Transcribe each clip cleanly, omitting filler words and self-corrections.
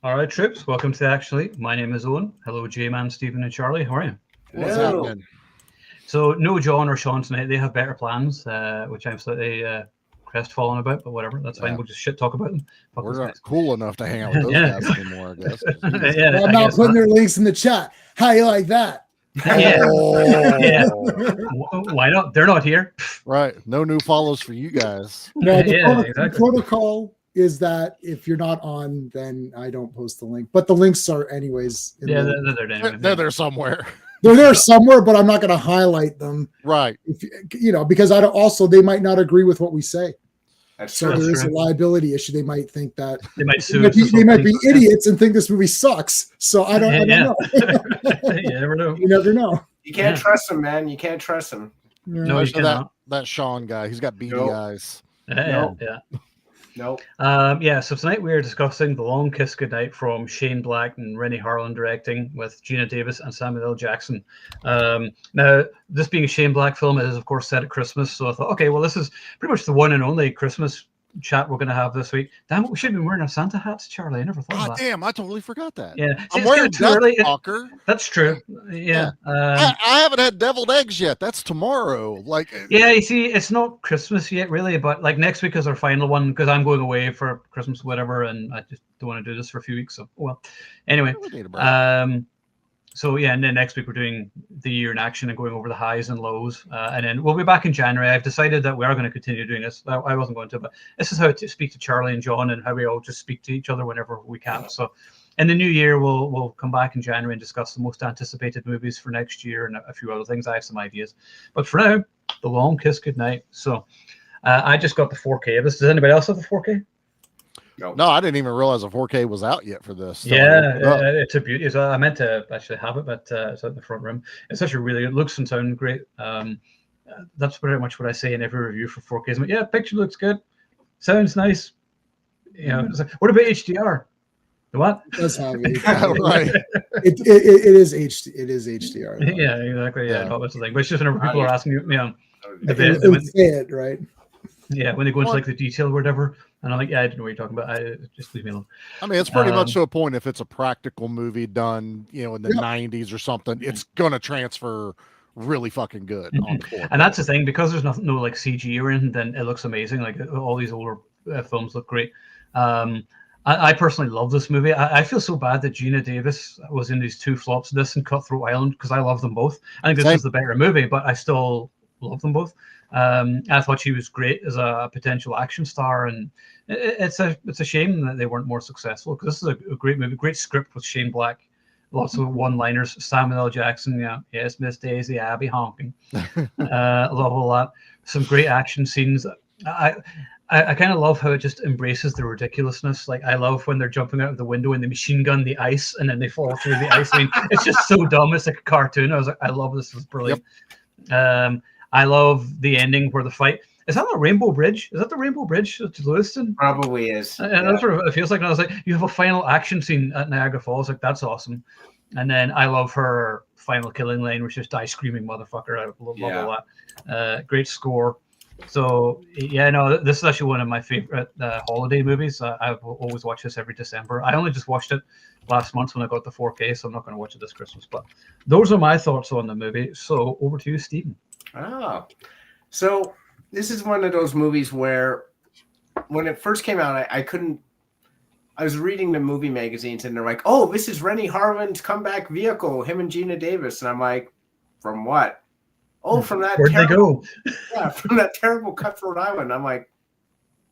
All right, troops, welcome to Actually. My name is Owen. Hello, J-Man, Stephen, and Charlie. How are you? What's Hello. happening? So, no John or Sean tonight. They have better plans, which I'm slightly crestfallen about, but whatever. That's fine. Yeah. We'll just shit talk about them. Fuck We're these not guys. cool enough to hang out with those Yeah. guys anymore, I guess. Jeez. Yeah, Well, I'm I not guess putting not. their links in the chat. How you like that? Yeah. Oh, Yeah. Why not? They're not here. right. No new follows for you guys. No, the, Yeah, the exactly. protocol is that if you're not on, then I don't post the link. But the links are anyways. Yeah, they're there anyway. They're there somewhere. They're there somewhere, but I'm not going to highlight them. Right. If because I don't, also they might not agree with what we say. That's So true. there is a true. liability issue. They might think that They might they sue might us. be, or they might something. be idiots and think this movie sucks. So I don't Yeah. know. You never know. You never know. You can't Yeah. trust him, man. You can't trust him. No, Yeah. you Especially cannot. that Sean guy. He's got beady Nope. eyes. No. Yeah. Nope. Yeah, so tonight we are discussing The Long Kiss Goodnight from Shane Black and Rennie Harlan directing with Geena Davis and Samuel L. Jackson. Now, this being a Shane Black film, it is, of course, set at Christmas. So I thought, okay, well, this is pretty much the one and only Christmas chat we're going to have this week. Damn it, we should be wearing our Santa hats, Charlie. I never thought Ah, of that. damn, I totally forgot that. Yeah, See, I'm it's wearing kinda too early. Fucker. That's true. Yeah. I haven't had deviled eggs yet. That's tomorrow. Like, Yeah, you see, it's not Christmas yet, really, but like next week is our final one because I'm going away for Christmas, whatever, and I just don't want to do this for a few weeks. So, well, anyway, we need a break. so yeah, and then next week we're doing the year in action and going over the highs and lows, and then we'll be back in January. I've decided that we are going to continue doing this. I wasn't going to, but this is how to speak to Charlie and John and how we all just speak to each other whenever we can. So, in the new year, we'll come back in January and discuss the most anticipated movies for next year and a few other things. I have some ideas, but for now, The Long Kiss Goodnight. So, I just got the 4K of this. Does anybody else have the 4K? No, I didn't even realize a 4K was out yet for this. So Yeah, I looked it up. it's a beauty. So I meant to actually have it, but it's out in the front room. It's actually really, it looks and sounds great. That's pretty much what I say in every review for 4K. Like, yeah, picture looks good, sounds nice. You know, it's like, what about HDR? The what? It does have Yeah, right. it is HDR. though. Yeah, exactly. Yeah, Yeah. no, that's the thing. But it's just whenever people are asking you, It would say it, right? yeah, when they go into What? like the detail or whatever, and I'm like, yeah, I don't know what you're talking about. Just leave me alone. I mean, it's pretty much Um, to a point. If it's a practical movie done, in the Yeah. 90s or something, it's gonna transfer really fucking good on the 4K. And that's the thing, because there's no like CG or anything, then it looks amazing. Like all these older films look great. I personally love this movie. I feel so bad that Geena Davis was in these two flops, this and Cutthroat Island, because I love them both. I think this Same. is the better movie, but I still love them both. I thought she was great as a potential action star, and it's a shame that they weren't more successful, because this is a great movie, great script with Shane Black, lots of one-liners. Samuel L. Jackson, yeah, yes, Miss Daisy, I be honking. Love all that. Some great action scenes. I kind of love how it just embraces the ridiculousness. Like, I love when they're jumping out of the window and they machine gun the ice and then they fall through the ice. I mean, it's just so dumb. It's like a cartoon. I was like, I love this. It's brilliant. I love the ending where the fight. Is that the Rainbow Bridge? Is that the Rainbow Bridge to Lewiston? Probably is. And that's what it feels like. And I was like, you have a final action scene at Niagara Falls. Like, that's awesome. And then I love her final killing line, which is die screaming motherfucker. I love all that. Great score. So yeah, no, this is actually one of my favorite holiday movies. I've always watched this every December. I only just watched it last month when I got the 4K, so I'm not going to watch it this Christmas. But those are my thoughts on the movie. So over to you, Stephen. Oh, so this is one of those movies where when it first came out, I couldn't. I was reading the movie magazines and they're like, "Oh, this is Rennie Harlan's comeback vehicle, him and Geena Davis," and I'm like, "From what?" Oh, from that. Where'd they go? Yeah, from that terrible Cutthroat Island. I'm like,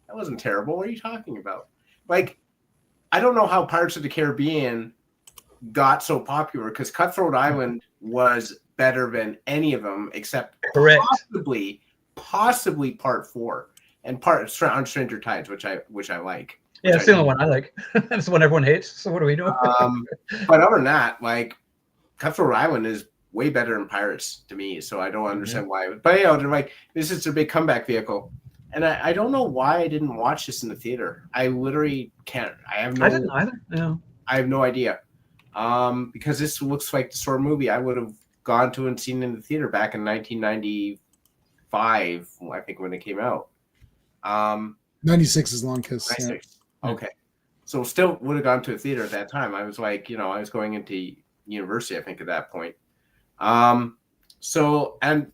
that wasn't terrible. What are you talking about? Like, I don't know how Pirates of the Caribbean got so popular, because Cutthroat Island was better than any of them except Correct. possibly Part 4 and Part on Stranger Tides, which I like. Yeah, it's the only one I like. It's the one everyone hates. So what do we do? But other than that, like, Cutthroat Island is way better than Pirates to me, so I don't understand why. But they're like, this is their big comeback vehicle, and I don't know why I didn't watch this in the theater. I literally can't. I didn't either. Yeah. I have no idea, because this looks like the sort of movie I would have gone to and seen in the theater back in 1995, I think, when it came out. 96 is Long Kiss. 96. Okay, So still would have gone to a theater at that time. I was like, I was going into university, I think, at that point. So, and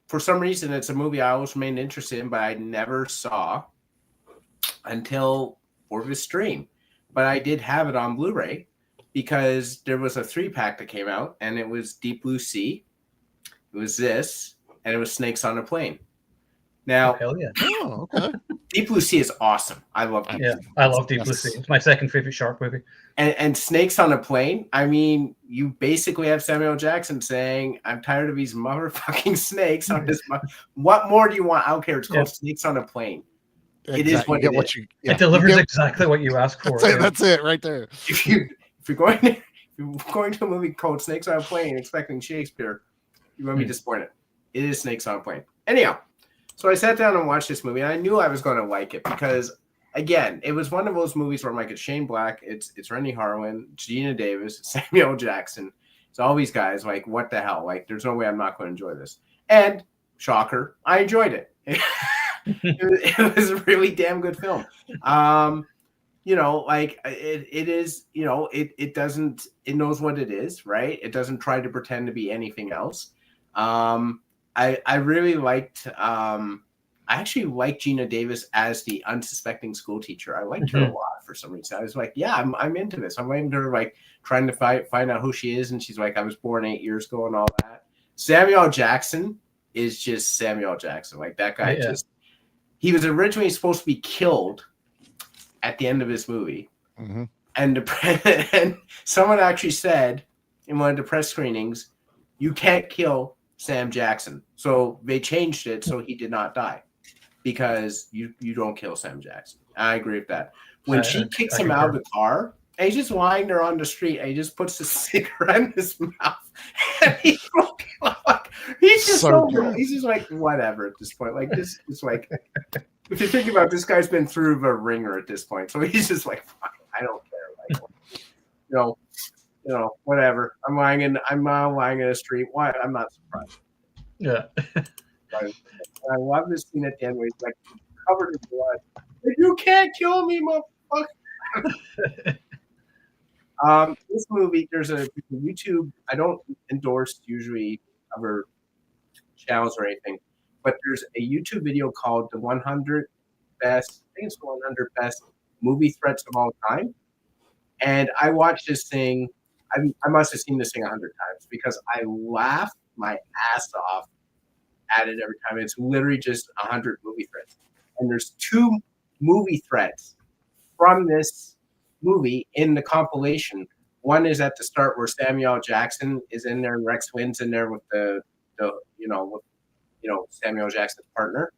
for some reason, it's a movie I always remained interested in, but I never saw until for the stream. But I did have it on Blu-ray because there was a 3-pack that came out, and it was Deep Blue Sea. It was this, and it was Snakes on a Plane. Now, hell yeah. Oh, okay. Deep Blue Sea is awesome. I love Deep Blue Sea. I love Deep Blue Sea. It's my second favorite shark movie. And Snakes on a Plane, I mean, you basically have Samuel Jackson saying, I'm tired of these motherfucking snakes on this. What more do you want? I don't care. It's called Snakes on a Plane. Exactly. It is what it is. It delivers exactly what you ask for. That's it right there. If you're going to a movie called Snakes on a Plane expecting Shakespeare, you won't be disappointed. It is Snakes on a Plane. Anyhow, so I sat down and watched this movie, and I knew I was going to like it because, again, it was one of those movies where I'm like, it's Shane Black, it's Rennie Harlan, Geena Davis, Samuel Jackson. It's all these guys. Like, what the hell? Like, there's no way I'm not going to enjoy this. And shocker, I enjoyed it. It was a really damn good film. Like it is, it knows what it is, right? It doesn't try to pretend to be anything else. I really liked, I actually liked Geena Davis as the unsuspecting school teacher. I liked her a lot for some reason. I was like, yeah, I'm into this. I'm into her, like, trying to find out who she is. And she's like, I was born 8 years ago and all that. Samuel Jackson is just Samuel Jackson. Like, that guy he was originally supposed to be killed at the end of his movie. Mm-hmm. And someone actually said in one of the press screenings, you can't kill Sam Jackson. So they changed it so he did not die because you don't kill Sam Jackson. I agree with that. When she kicks him out of the car, and he's just lying there on the street, and he just puts a cigarette in his mouth. And he's just he's just like, whatever at this point. Like, this is like, if you think about it, this guy's been through the ringer at this point. So he's just like, I don't care. Like, whatever. I'm lying in a street. Why? I'm not surprised. Yeah. I love this scene at the end where he's like covered in blood. You can't kill me, motherfucker. This movie, there's a YouTube. I don't endorse usually other channels or anything, but there's a YouTube video called the 100 best. I think it's the 100 best movie threats of all time. And I watched this thing. I must have seen this thing 100 times because I laugh my ass off at it every time. It's literally just 100 movie threats. And there's 2 movie threats from this movie in the compilation. One is at the start where Samuel Jackson is in there and Rex Wynn's in there with the Samuel Jackson's partner.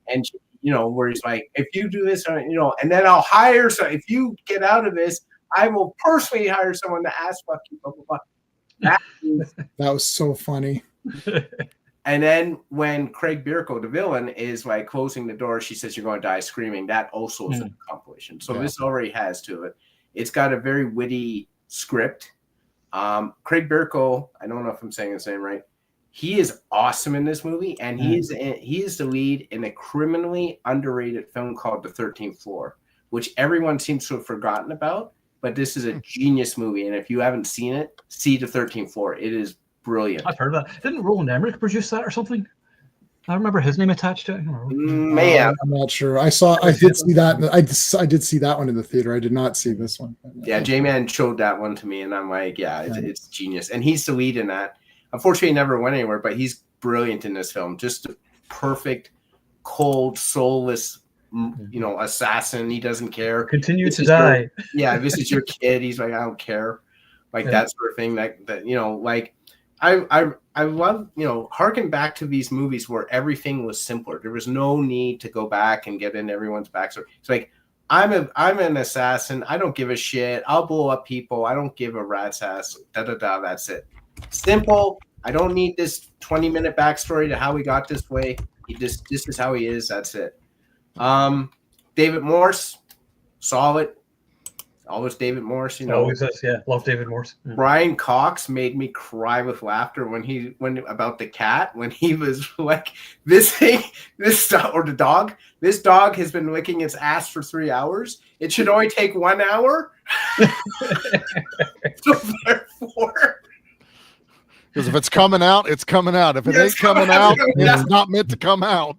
And, where he's like, if you do this, and then I'll hire, so if you get out of this, I will personally hire someone to ass fuck you, blah, blah, blah. That was so funny. And then when Craig Bierko, the villain, is like closing the door, she says, you're going to die screaming. That also is in the compilation. So this already has to it. It's got a very witty script. Craig Bierko, I don't know if I'm saying his name right. He is awesome in this movie. And he is the lead in a criminally underrated film called The 13th Floor, which everyone seems to have forgotten about. But this is a genius movie. And if you haven't seen it, see The 13th Floor. It is brilliant. I've heard of that. Didn't Roland Emmerich produce that or something? I remember his name attached to it. Man, I'm not sure. I did see that. I did see that one in the theater. I did not see this one. Yeah, J-Man showed that one to me, and I'm like, it's genius. And he's the lead in that. Unfortunately, he never went anywhere, but he's brilliant in this film. Just a perfect, cold, soulless, assassin. He doesn't care. Continue to die. This is your kid. He's like, I don't care. Like that sort of thing. Like. I love, harken back to these movies where everything was simpler. There was no need to go back and get into everyone's backstory. It's like, I'm an assassin. I don't give a shit. I'll blow up people. I don't give a rat's ass. That's it. Simple. I don't need this 20-minute backstory to how he got this way. This is how he is. That's it. David Morse, solid. Always David Morse, you know. Always is, yeah. Love David Morse. Yeah. Brian Cox made me cry with laughter when about the cat, when he was like, this dog, or the dog, this dog has been licking its ass for 3 hours. It should only take 1 hour. So therefore, because if it's coming out, it's coming out. If it ain't coming out, it's not meant to come out.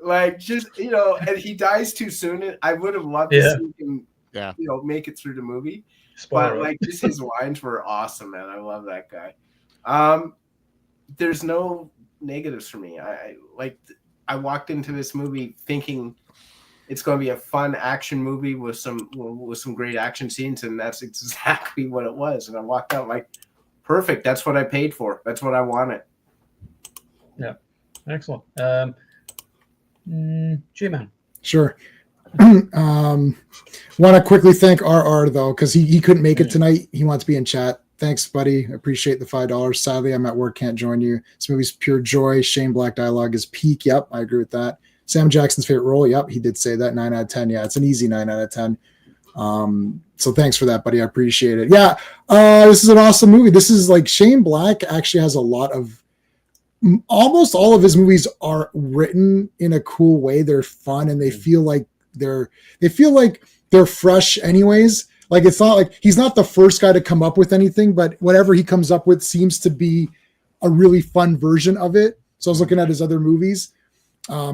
Like, just, you know, and he dies too soon. I would have loved to see him, you know, make it through the movie. But like, just his lines were awesome, man. I love that guy. There's no negatives for me. I walked into this movie thinking it's going to be a fun action movie with some great action scenes, and that's exactly what it was. And I walked out like, perfect. That's what I paid for. That's what I wanted. Yeah, excellent. G-Man. Sure. Want to quickly thank RR though, because he couldn't make it tonight. He wants to be in chat. Thanks, buddy. Appreciate the $5. Sadly, I'm at work, can't join you. This movie's pure joy. Shane Black dialogue is peak. Yep, I agree with that. Sam Jackson's favorite role. Yep, he did say that. 9 out of 10. Yeah, it's an easy 9 out of 10. So thanks for that, buddy. I appreciate it. Yeah, this is an awesome movie. This is like Shane Black actually has a lot of, almost all of his movies are written in a cool way. They're fun and they feel like they're fresh anyways. Like, it's not like he's not the first guy to come up with anything, but whatever he comes up with seems to be a really fun version of it. So I was looking at his other movies,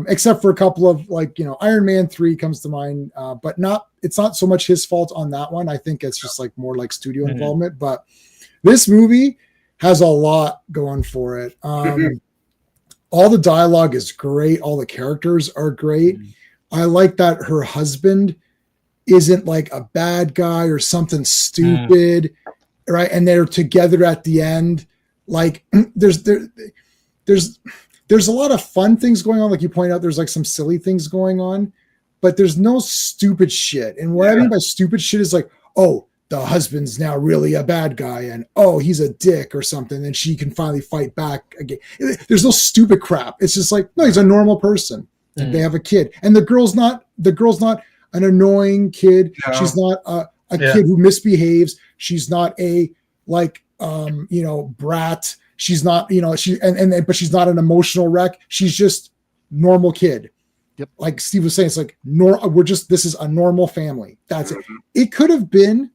except for a couple of, like, you know, Iron Man 3 comes to mind, but it's not so much his fault on that one. I think it's just like more like studio involvement, but this movie has a lot going for it. All the dialogue is great. All the characters are great. I like that her husband isn't like a bad guy or something stupid, right? And they're together at the end. Like, there's a lot of fun things going on. Like you point out, there's like some silly things going on, but there's no stupid shit. And what I mean by stupid shit is like, oh, the husband's now really a bad guy, and oh, he's a dick or something, and she can finally fight back again. There's no stupid crap. It's just like, no, he's a normal person. And they have a kid, and the girl's not an annoying kid. No. She's not a kid who misbehaves. She's not a brat. She's not, but she's not an emotional wreck. She's just normal kid. Yep. Like Steve was saying, it's like this is a normal family. That's it. It could have been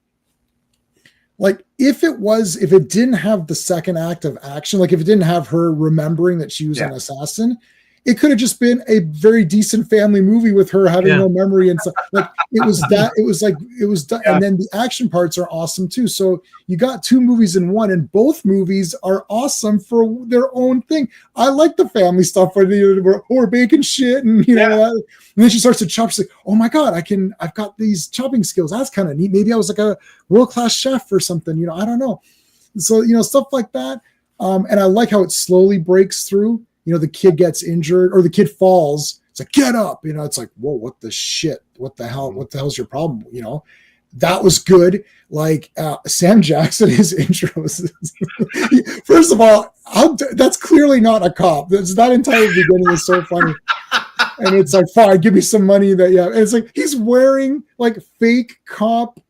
like, if it didn't have the second act of action, like if it didn't have her remembering that she was an assassin, it could have just been a very decent family movie with her having no memory and stuff. Like it was and then the action parts are awesome too. So you got two movies in one, and both movies are awesome for their own thing. I like the family stuff where we're baking shit and and then she starts to chop. She's like, oh my God, I've got these chopping skills. That's kind of neat. Maybe I was like a world-class chef or something, I don't know. So, stuff like that. And I like how it slowly breaks through. The kid gets injured or the kid falls. It's like, get up. It's like, whoa, what the shit? What the hell? What the hell's your problem? That was good. Like Sam Jackson, his intros. First of all, that's clearly not a cop. That's that entire beginning is so funny. And it's like, fine, give me some money. And it's like he's wearing like fake cop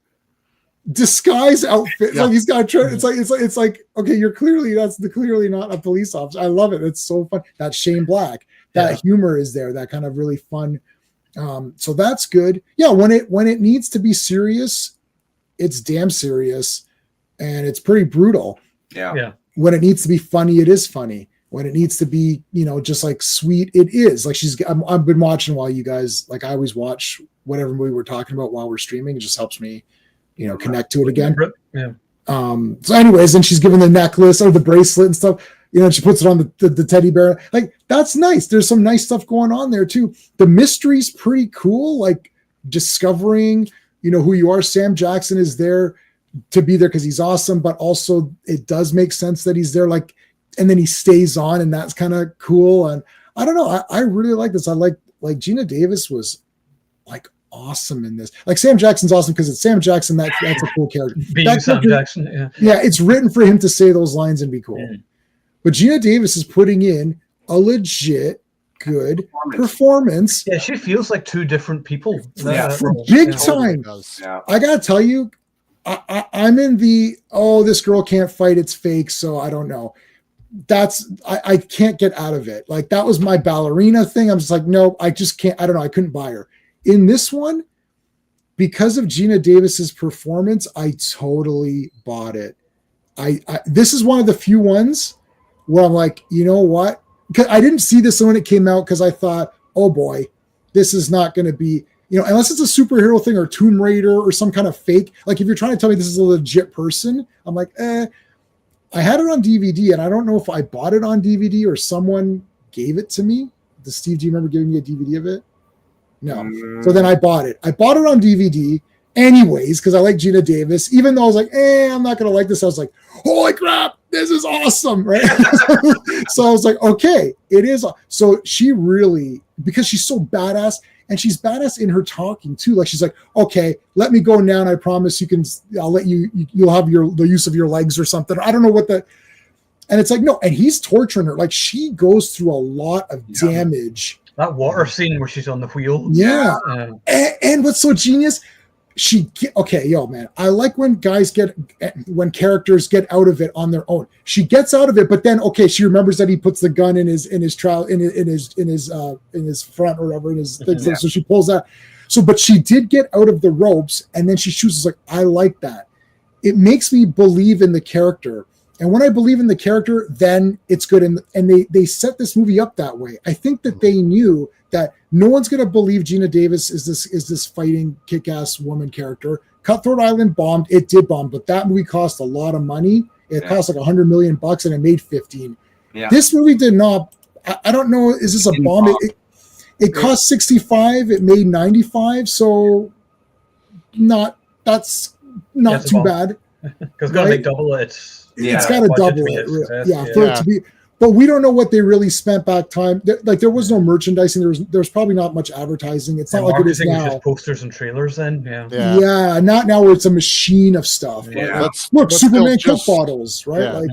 disguise outfit. Like he's got it's like okay, you're clearly not a police officer. I love it. It's so fun. That Shane Black, that humor is there, that kind of really fun. So that's good. When it needs to be serious, it's damn serious, and it's pretty brutal. When it needs to be funny, it is funny. When it needs to be just like sweet, it is. Like I've been watching while you guys, like, I always watch whatever movie we're talking about while we're streaming. It just helps me connect to it again. So anyways, then she's given the necklace or the bracelet and stuff, she puts it on the teddy bear. Like, that's nice. There's some nice stuff going on there too. The mystery's pretty cool. Like discovering, who you are. Sam Jackson is there to be there because he's awesome, but also it does make sense that he's there. Like, and then he stays on, and that's kind of cool. And I don't know. I really like this. I like Geena Davis was like awesome in this. Like Sam Jackson's awesome because it's Sam Jackson. That's a cool character. Sam Jackson, it's written for him to say those lines and be cool. But Geena Davis is putting in a legit good performance. Yeah, she feels like two different people. For big time. I gotta tell you, I'm in the this girl can't fight, it's fake, so I don't know. I can't get out of it. Like that was my ballerina thing. I'm just like, no, I just can't. I don't know. I couldn't buy her in this one because of Geena Davis's performance. I totally bought it. This is one of the few ones where I'm like, you know what? Because I didn't see this when it came out because I thought, oh boy, this is not going to be, unless it's a superhero thing or Tomb Raider or some kind of fake. Like if you're trying to tell me this is a legit person, I'm like, I had it on DVD, and I don't know if I bought it on DVD or someone gave it to me. Steve, do you remember giving me a DVD of it? No. So then I bought it. I bought it on DVD anyways because I like Geena Davis. Even though I was like, I'm not going to like this. I was like, holy crap, this is awesome, right? So I was like, okay, it is. So she really, because she's so badass, and she's badass in her talking too. Like she's like, okay, let me go now, and I promise I'll let you'll have the use of your legs or something. I don't know what that. And it's like, no, and he's torturing her. Like she goes through a lot of damage. That water scene where she's on the wheel. Yeah. And what's so genius, I like when characters get out of it on their own. She gets out of it, but then she remembers that he puts the gun in his front or whatever in his thing. So she pulls that. But she did get out of the ropes, and then she chooses like, I like that. It makes me believe in the character. And when I believe in the character, then it's good. And they set this movie up that way. I think that they knew that no one's going to believe Geena Davis is this fighting kick-ass woman character. Cutthroat Island bombed. It did bomb, but that movie cost a lot of money. It cost like $100 million and it made 15. Yeah. This movie did not. I don't know. Is this a bomb? It cost 65. It made 95. So that's not too bad. Because it's got to make double it. It's got to double it. For it to be. But we don't know what they really spent back time. There was no merchandising. There's probably not much advertising. It's not like it is now. Just posters and trailers then. Not now where it's a machine of stuff. Yeah. Look, Superman Coke bottles, right?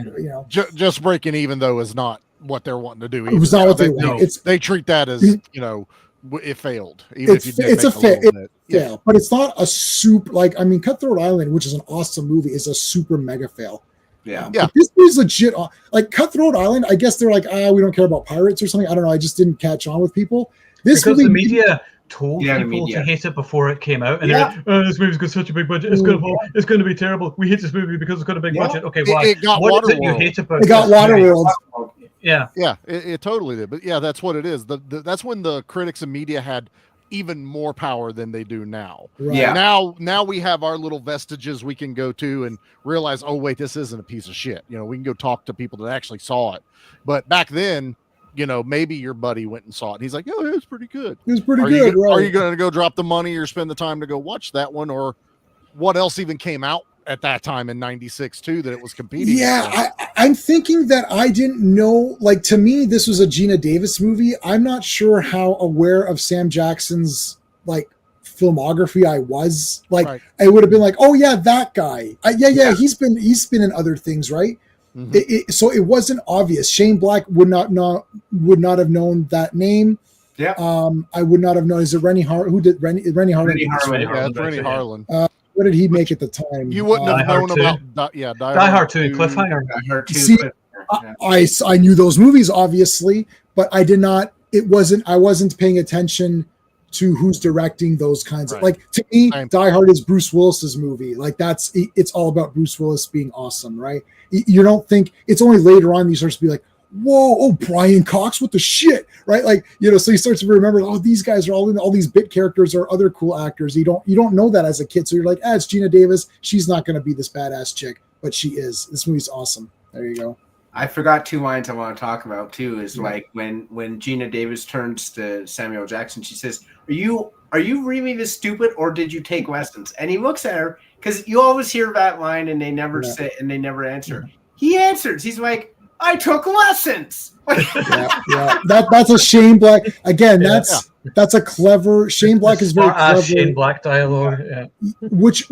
Just breaking even though is not what they're wanting to do. It was not what they want. They treat that as it failed. Even if you did it's a fail, but it's not a Cutthroat Island, which is an awesome movie, is a super mega fail. Yeah. This is legit. Like Cutthroat Island, I guess they're like, we don't care about pirates or something. I don't know. I just didn't catch on with people. Because the media told people to hate it before it came out, and they're like, this movie's got such a big budget. It's going to be terrible. We hate this movie because it's got a big budget. Okay, why? It got what Waterworld. Is it you hate about it? Got Waterworld. Yeah, it totally did. But that's what it is. That's when the critics and media had even more power than they do now. Right. Yeah. Now we have our little vestiges we can go to and realize, oh wait, this isn't a piece of shit. We can go talk to people that actually saw it. But back then, maybe your buddy went and saw it. And he's like, oh, it was pretty good. It was pretty good. Right. Are you going to go drop the money or spend the time to go watch that one? Or what else even came out at that time in 96 too, that it was competing? Yeah. I'm thinking that I didn't know, like, to me, this was a Geena Davis movie. I'm not sure how aware of Sam Jackson's filmography I was. I would have been like, oh yeah, that guy. He's been in other things, right? Mm-hmm. So it wasn't obvious. Shane Black would not have known that name. Yeah. I would not have known. Is it Rennie Harlan? Who did Rennie Harlan? Rennie Harlan. What did he make at the time? You wouldn't have known about Die Hard 2, Cliffhanger. See, I knew those movies obviously, but I did not. I wasn't paying attention to who's directing those kinds of, to me, Die Hard is Bruce Willis's movie. It's all about Bruce Willis being awesome, right? You don't think it's only later on you start to be like, whoa, Brian Cox, what the shit, right? So you start to remember, these guys are all these bit characters or other cool actors. You don't know that as a kid, so you're like, it's Geena Davis. She's not going to be this badass chick, but she is. This movie's awesome. There you go. I forgot two lines I want to talk about too. Is when Geena Davis turns to Samuel Jackson, she says, "Are you really this stupid, or did you take lessons?" And he looks at her, because you always hear that line and they never say and they never answer. He answers. He's like, I took lessons. Yeah. That's a Shane Black. Again, that's a clever. Shane Black is very clever. Shane Black dialogue. Yeah. Which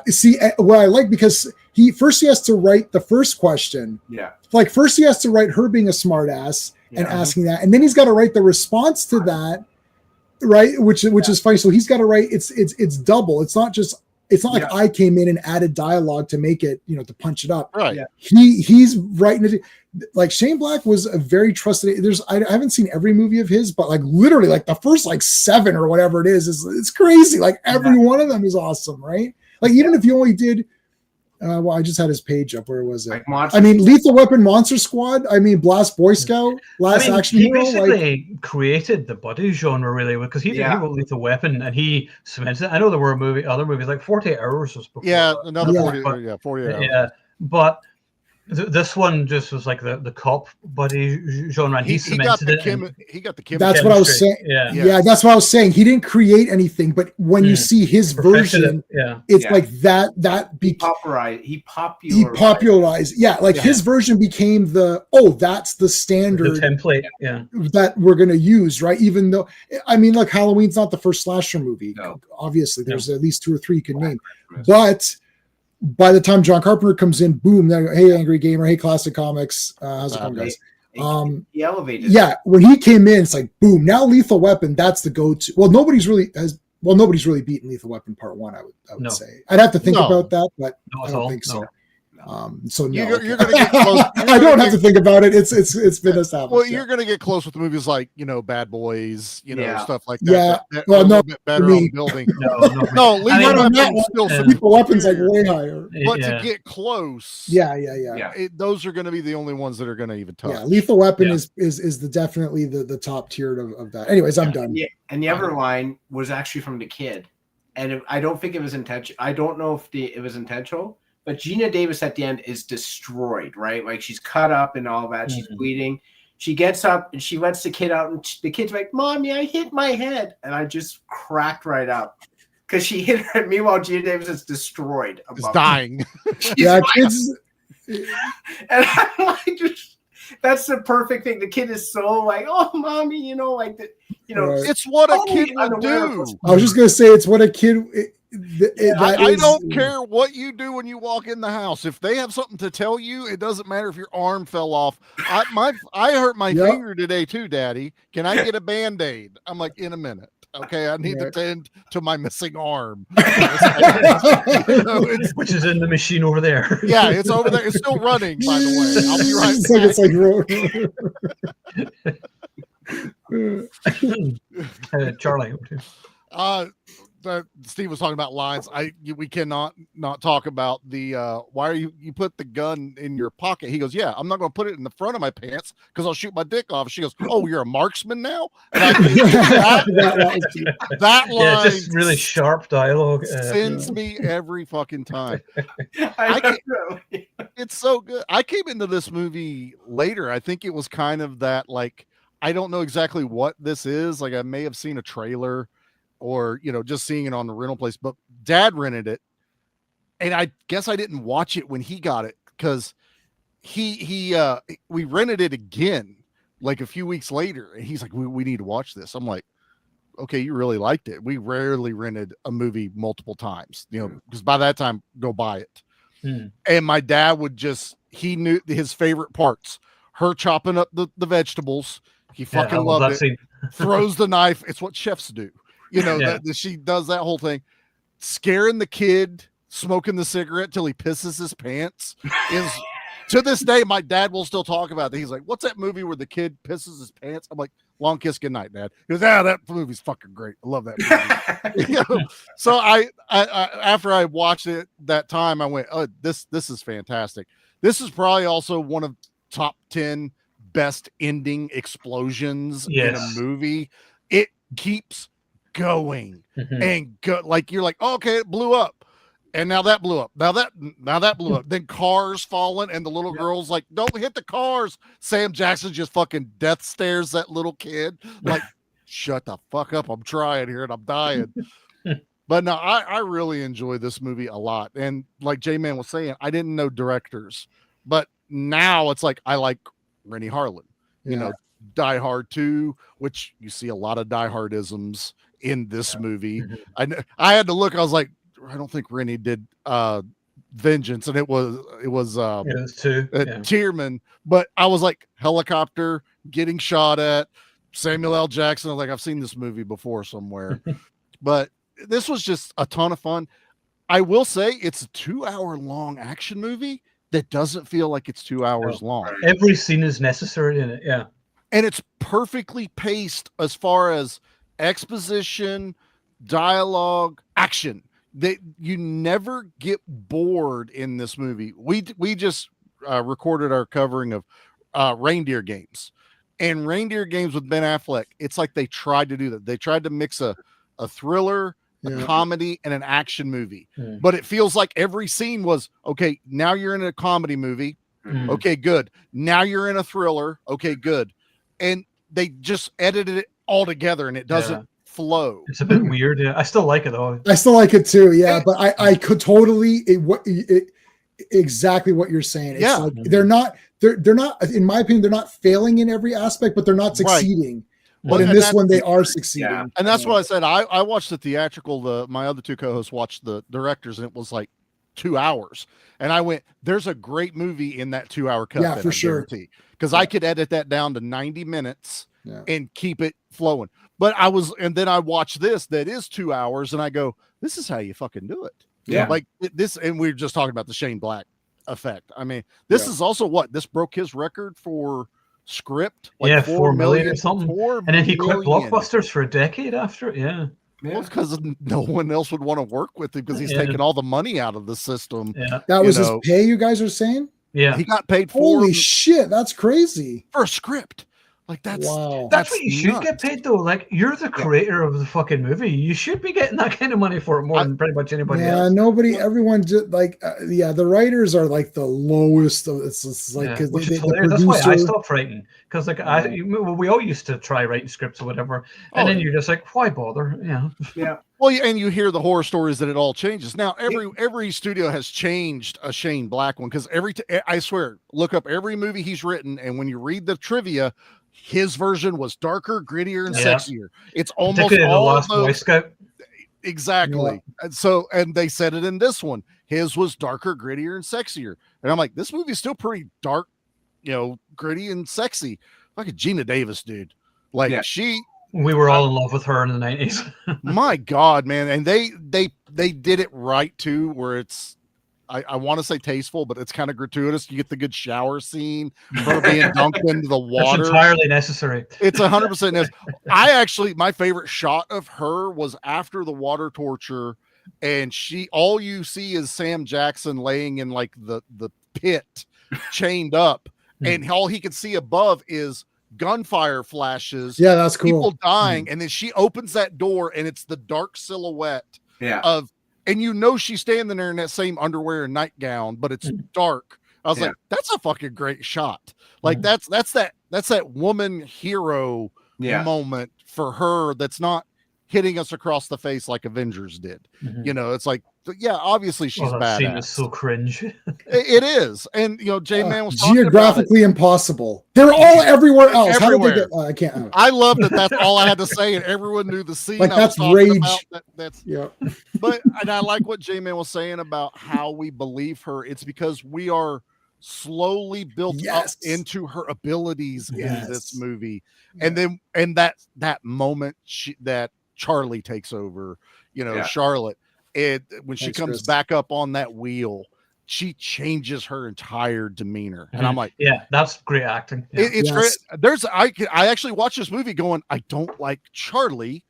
see what I like, because he has to write the first question. Yeah. Like first he has to write her being a smart ass and asking that, and then he's got to write the response to that, right? Which is funny. So he's got to write it's double. It's not like I came in and added dialogue to make it, to punch it up. Right. Yeah. He's writing it. Like Shane Black was a very trusted. I haven't seen every movie of his, but like literally like the first like 7 or whatever it is it's crazy. Like every one of them is awesome, right? Like even if you only did well, I just had his page up. Where was it? Like Lethal Weapon, Monster Squad. Blast Boy Scout, Last Action he Hero. Basically created the buddy genre really, because he wrote Lethal Weapon and he cemented it. I know there were other movies like 48 Hours was before. Yeah, another 40 hours. Yeah, but this one just was like the cop buddy genre, and he cemented it. He got the chemistry. That's what I was saying. Yeah, that's what I was saying. He didn't create anything, but when you see his version, it's like that. He popularized. Yeah, like his version became that's the standard, the template. that we're gonna use, right? Even though look, Halloween's not the first slasher movie. No. Obviously, there's at least 2 or 3 you can name, but by the time John Carpenter comes in, boom! Hey, Angry Gamer. Hey, Classic Comics. How's it going, guys? He elevated. Yeah, when he came in, it's like boom. Now Lethal Weapon, that's the go-to. Well, nobody's really beaten Lethal Weapon Part 1. I would say. I'd have to think about that, but I don't think so. So no, you're going to get close. I don't have to think about it. It's been established. Well, you're going to get close with movies like Bad Boys, stuff like that. Yeah, that well, no, bit better on building. no, Lethal Weapon's like way higher. But to get close, those are going to be the only ones that are going to even touch. Yeah, Lethal Weapon is definitely the top tier of that. Anyways, I'm done. Yeah, and the other line was actually from the kid, and I don't think it was intentional. I don't know if it was intentional. But Geena Davis at the end is destroyed, right? Like she's cut up and all that. She's bleeding. She gets up and she lets the kid out, and the kid's like, "Mommy, I hit my head," and I just cracked right up because she hit her. Meanwhile, Geena Davis is destroyed. Is dying. Kids. And I'm like, that's the perfect thing. The kid is so like, "Oh, mommy," Right. It's what a kid would do. I was just gonna say it's what a kid. I don't care what you do when you walk in the house. If they have something to tell you, it doesn't matter if your arm fell off. I hurt my finger today too, Daddy. Can I get a Band-Aid? I'm like, in a minute. Okay, I need to tend to my missing arm. Which is in the machine over there. Yeah, it's over there. It's still running, by the way. It's like Charlie. Steve was talking about lines. We cannot not talk about the why are you put the gun in your pocket? He goes, yeah, I'm not going to put it in the front of my pants because I'll shoot my dick off. She goes, oh, you're a marksman now? And that line, just really sharp dialogue sends me every fucking time. It's so good. I came into this movie later. I think it was kind of that, like, I don't know exactly what this is. Like, I may have seen a trailer or, just seeing it on the rental place, but Dad rented it. And I guess I didn't watch it when he got it because we rented it again, like a few weeks later. And he's like, we need to watch this. I'm like, okay, you really liked it. We rarely rented a movie multiple times, because by that time go buy it. And my dad he knew his favorite parts, her chopping up the vegetables. He fucking loved it. Throws the knife. It's what chefs do. She does that whole thing. Scaring the kid, smoking the cigarette till he pisses his pants is, to this day, my dad will still talk about that. He's like, what's that movie where the kid pisses his pants? I'm like, Long Kiss Goodnight, Dad. He goes, that movie's fucking great. I love that movie. So I after I watched it that time, I went, oh, this is fantastic. This is probably also one of top 10 best ending explosions in a movie. It keeps going and go, like you're like, oh, okay, it blew up, and now that blew up, now that blew up, then cars falling, and the little girl's like, don't hit the cars. Sam Jackson just fucking death stares that little kid like, shut the fuck up, I'm trying here and I'm dying. But no, I really enjoy this movie a lot, and like J-Man was saying, I didn't know directors, but now it's like I like Rennie Harlan. You know, Die Hard 2, which you see a lot of Die Hard-isms in this movie. I had to look. I was like, I don't think Rennie did Vengeance, and it was Tierman. But I was like, helicopter getting shot at, Samuel L. Jackson. I was like, I've seen this movie before somewhere. But this was just a ton of fun. I will say it's a 2-hour long action movie that doesn't feel like it's 2 hours long. Every scene is necessary in it. Yeah. And it's perfectly paced as far as exposition, dialogue, action. That you never get bored in this movie. We just recorded our covering of Reindeer Games, and Reindeer Games with Ben Affleck. It's like they tried to do that. They tried to mix a thriller, a comedy, and an action movie. But it feels like every scene was, okay, now you're in a comedy movie. Okay, good. Now you're in a thriller. Okay, good. And they just edited it all together, and it doesn't flow. It's a bit weird. Yeah, I still like it though. I still like it too. Yeah, but I could totally exactly what you're saying. It's like they're not, in my opinion, they're not failing in every aspect, but they're not succeeding. But in this one, they are succeeding. And that's what I said. I watched the theatrical. My other two co-hosts watched the directors, and it was like 2 hours. And I went, there's a great movie in that 2 hour cut. Yeah, for sure. Because I could edit that down to 90 minutes and keep it flowing. But and then I watched this that is 2 hours, and I go, this is how you fucking do it. Yeah. Like this, and we were just talking about the Shane Black effect. I mean, this is also this broke his record for script. Like 4 million or something. And then he quit Blockbusters for a decade after it. Yeah. Well, it's because no one else would want to work with him because he's taking all the money out of the system. Yeah. That was his pay, you guys are saying? Yeah. He got paid for. Holy shit, that's crazy. For a script. Like that's what you should get paid though. Like you're the creator of the fucking movie. You should be getting that kind of money for it more than pretty much anybody else. Everyone just the writers are like the lowest. It's like because that's why I stopped writing, because we all used to try writing scripts or whatever, and then you're just like, why bother? Yeah. Well, and you hear the horror stories that it all changes. Now, every studio has changed a Shane Black one, because I swear, look up every movie he's written, and when you read the trivia, his version was darker, grittier, and sexier. It's almost all the Last Boy Scout. Exactly. Yeah. And they said it in this one. His was darker, grittier, and sexier. And I'm like, this movie's still pretty dark, gritty and sexy. Like a Geena Davis, dude. Like we were all in love with her in the 90s. My God, man. And they did it right too, where it's, I want to say tasteful, but it's kind of gratuitous. You get the good shower scene, her being dunked into the water. It's entirely necessary. It's 100% necessary. My favorite shot of her was after the water torture, and all you see is Sam Jackson laying in like the pit, chained up, and all he could see above is gunfire flashes. Yeah, that's cool. People dying, and then she opens that door, and it's the dark silhouette of. And she's standing there in that same underwear and nightgown, but it's dark. I was like, that's a fucking great shot. Like that's that woman hero moment for her that's not hitting us across the face like Avengers did. It's like, obviously she's badass. Scene is so cringe. It is. And J-Man was talking geographically impossible. They're all everywhere else. Everywhere. How did they get? I can't. I love that. That's all I had to say, and everyone knew the scene. Like that's rage. But and I like what J-Man was saying about how we believe her. It's because we are slowly built up into her abilities in this movie, and then that moment that Charlie takes over, Charlotte, and when she comes back up on that wheel, she changes her entire demeanor, and I'm like, that's great acting. It's great. I actually watched this movie going, I don't like Charlie,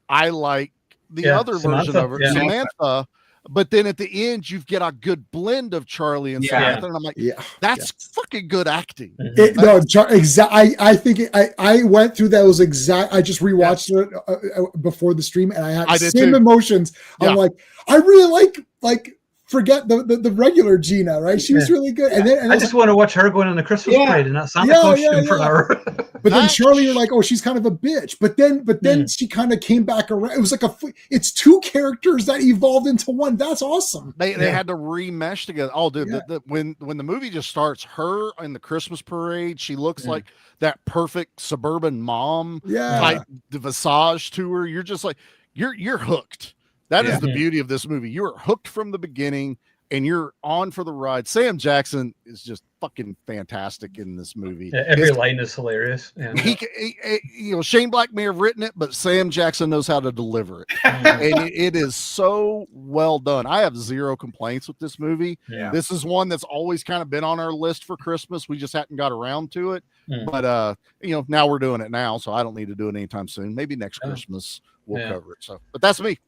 I like the other version of her, Samantha. But then at the end, you get a good blend of Charlie and Samantha, and I'm like, that's fucking good acting. I think I went through those exact. I just rewatched it before the stream, and I had the same emotions. I'm like, I really like forget the regular Geena, right? She was really good. And then I just want to watch her going on the Christmas parade in that Santa costume for an hour. But then Charlie, you're like, oh, she's kind of a bitch. But then she kind of came back around. It was like it's two characters that evolved into one. That's awesome. They had to remesh together. Oh, dude, when the movie just starts, her in the Christmas parade, she looks like that perfect suburban mom type visage to her. You're just like, you're hooked. That is the beauty of this movie. You're hooked from the beginning and you're on for the ride. Sam Jackson is just fucking fantastic in this movie. Yeah, every line is hilarious. Yeah. He Shane Black may have written it, but Sam Jackson knows how to deliver it. And it is so well done. I have zero complaints with this movie. Yeah. This is one that's always kind of been on our list for Christmas. We just hadn't got around to it. But now we're doing it now, so I don't need to do it anytime soon. Maybe next Christmas we'll cover it. So, but that's me.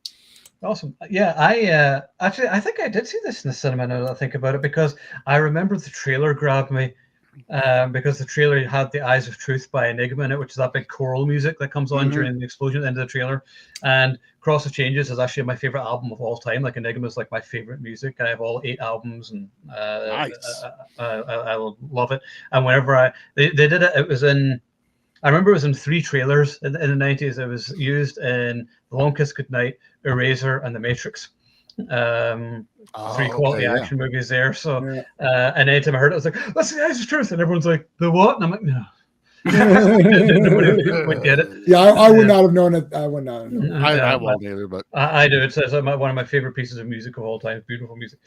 Awesome. Yeah, I think I did see this in the cinema now that I think about it, because I remember the trailer grabbed me, because the trailer had The Eyes of Truth by Enigma in it, which is that big choral music that comes on during the explosion at the end of the trailer. And Cross of Changes is actually my favorite album of all time. Like Enigma is like my favorite music. I have all 8 albums, and Nice. I love it. And whenever they did it, it was in. I remember it was in 3 trailers in the 90s. It was used in Long Kiss Goodnight, Eraser, and The Matrix. 3 quality action movies there. So, and anytime I heard it, I was like, "That's The Eyes of Truth," and everyone's like, "The what?" And I'm like, "No." Nobody would get it. Yeah, I would not have known it. I would not have known it. I won't either, but I do. It's one of my favorite pieces of music of all time. It's beautiful music.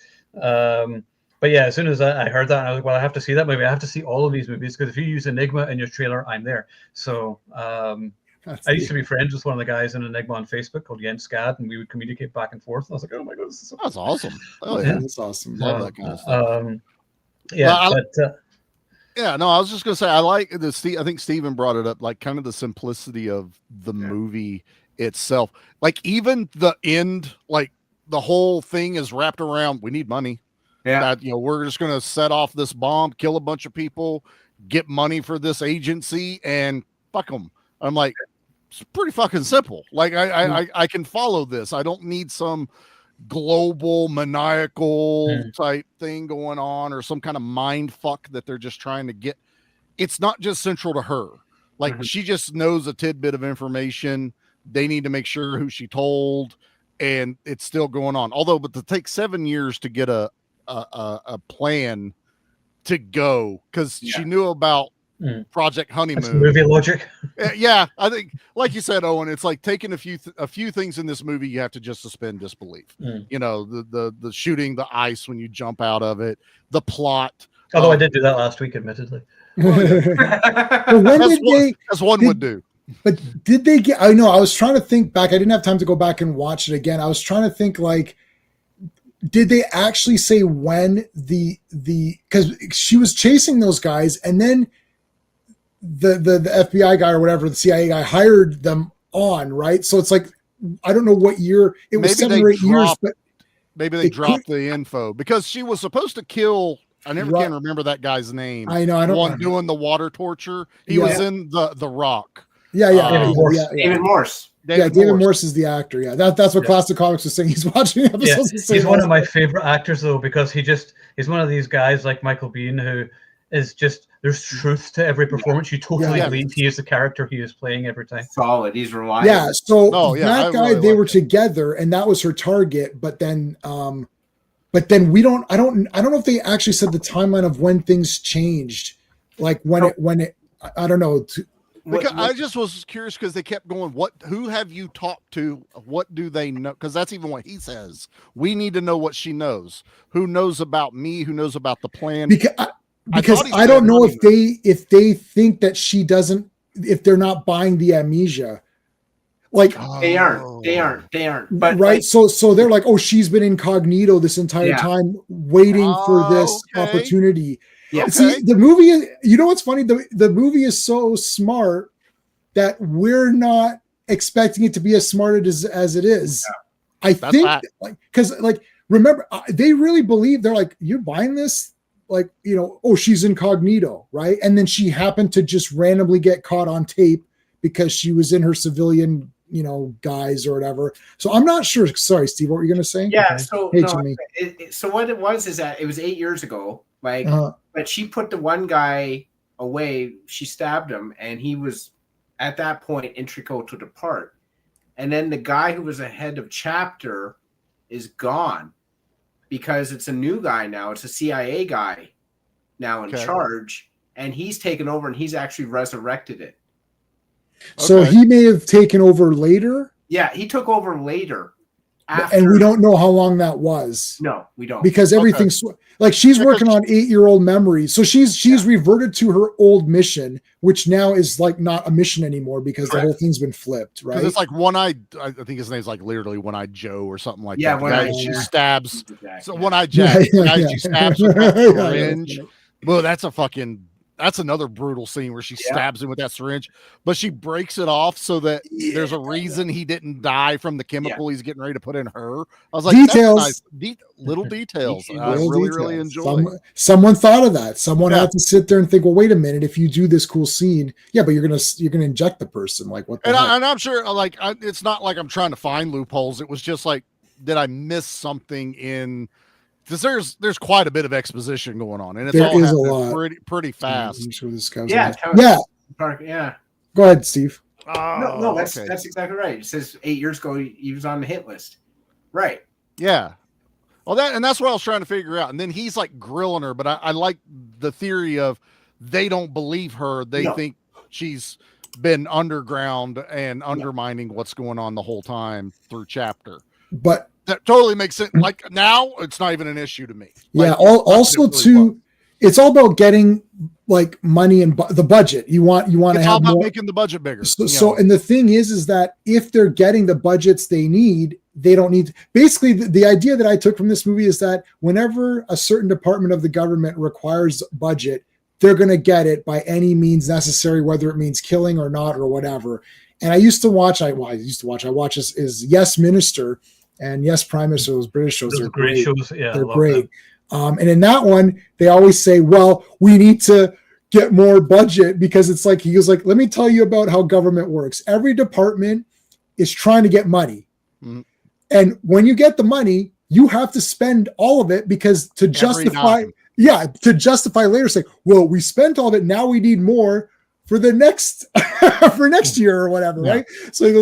But yeah, as soon as I heard that, I was like, well, I have to see that movie. I have to see all of these movies, because if you use Enigma in your trailer, I'm there. So I used to be friends with one of the guys in Enigma on Facebook called Jens Scad, and we would communicate back and forth. I was like, oh my God, this is that's awesome. Oh yeah, that's awesome. Love that kind of stuff. Well, I was just gonna say I like this. I think Steven brought it up, like kind of the simplicity of the movie itself. Like even the end, like the whole thing is wrapped around, we need money. Yeah. That, we're just going to set off this bomb, kill a bunch of people, get money for this agency, and fuck them. I'm like, it's pretty fucking simple. Like I can follow this. I don't need some global maniacal type thing going on, or some kind of mind fuck that they're just trying to get. It's not just central to her. Like she just knows a tidbit of information. They need to make sure who she told, and it's still going on. But to take 7 years to get a plan to go, because she knew about Project Honeymoon. That's movie logic. Yeah, I think, like you said, Owen, it's like taking a few things in this movie you have to just suspend disbelief. The shooting the ice when you jump out of it, the plot. Although I did do that last week, admittedly. As one would do. But did they get? I know. I was trying to think back. I didn't have time to go back and watch it again. I was trying to think, like, did they actually say when because she was chasing those guys, and then the FBI guy or whatever, the CIA guy, hired them on, right? So it's like, I don't know what year it was, 7 or 8 years, but maybe they dropped the info, because she was supposed to kill. I never can remember that guy's name. I know. I don't. One doing the water torture. He was in the Rock. David Morse. David Morse is the actor. Yeah, that's what Classic Comics was saying. He's watching episodes. He's one of my favorite actors, though, because he's one of these guys like Michael Biehn who is just, there's truth to every performance. You totally believe he is the character he is playing every time. Solid. He's reliable. Yeah. So that guy, they were together, and that was her target. But then we don't. I don't know if they actually said the timeline of when things changed, like when it. I don't know. Because I just was curious, because they kept going, who have you talked to? What do they know? Because that's even what he says. We need to know what she knows. Who knows about me? Who knows about the plan? Because I don't know if they think that she doesn't, if they're not buying the amnesia. Like they aren't. But right. So they're like, oh, she's been incognito this entire time, waiting for this opportunity. Yeah. See, the movie, you know what's funny? The movie is so smart that we're not expecting it to be as smart as it is. Yeah. I think, because remember, they really believe, they're like, you're buying this? Like, oh, she's incognito, right? And then she happened to just randomly get caught on tape because she was in her civilian guys or whatever. So I'm not sure. Sorry, Steve, what were you going to say? Yeah. Okay. So Hey, no, Jimmy. so what it was is that it was 8 years ago. Like, but she put the one guy away. She stabbed him, and he was at that point integral to depart. And then the guy who was the head of chapter is gone because it's a new guy now. It's a CIA guy now in charge, and he's taken over, and he's actually resurrected it. So he may have taken over later. Yeah, he took over later. And we don't know how long that was. No, we don't. Because everything's like she's working on 8-year-old memories. So she's reverted to her old mission, which now is like not a mission anymore because the whole thing's been flipped, right? Because it's like One-Eyed, I think his name's like literally One-Eyed Joe or something like that. Yeah, One-Eyed she Jack. stabs. Jack, so One-Eyed Jack. She stabs with that syringe. Well, that's another brutal scene where she stabs him with that syringe, but she breaks it off so that there's a reason he didn't die from the chemical he's getting ready to put in her. I was like, details, little details. I really enjoy. Someone thought of that. Someone had to sit there and think, well, wait a minute. If you do this cool scene, but you're gonna inject the person. Like what? And I'm sure, like, it's not like I'm trying to find loopholes. It was just like, did I miss something in? Because there's quite a bit of exposition going on, and it's all happening pretty fast. I'm sure this goes. Yeah. Go ahead, Steve. No, that's exactly right. It says 8 years ago he was on the hit list. Right. Yeah. Well, that's what I was trying to figure out. And then he's like grilling her, but I like the theory of they don't believe her. They think she's been underground and undermining what's going on the whole time through chapter. But that totally makes sense. Like now, it's not even an issue to me. Yeah. Also, too, it's all about getting like money and the budget. You want to have more, making the budget bigger. So, and the thing is that if they're getting the budgets they need, they don't need. Basically, the idea that I took from this movie is that whenever a certain department of the government requires budget, they're going to get it by any means necessary, whether it means killing or not or whatever. And I watch this is Yes Minister. And Yes, Prime Minister, those British shows, those are great shows. Yeah, they're great. And in that one, they always say, well, we need to get more budget because it's like, he goes like, let me tell you about how government works. Every department is trying to get money. Mm-hmm. And when you get the money, you have to spend all of it because to justify later saying, well, we spent all of it. Now we need more for the next year or whatever, right? So he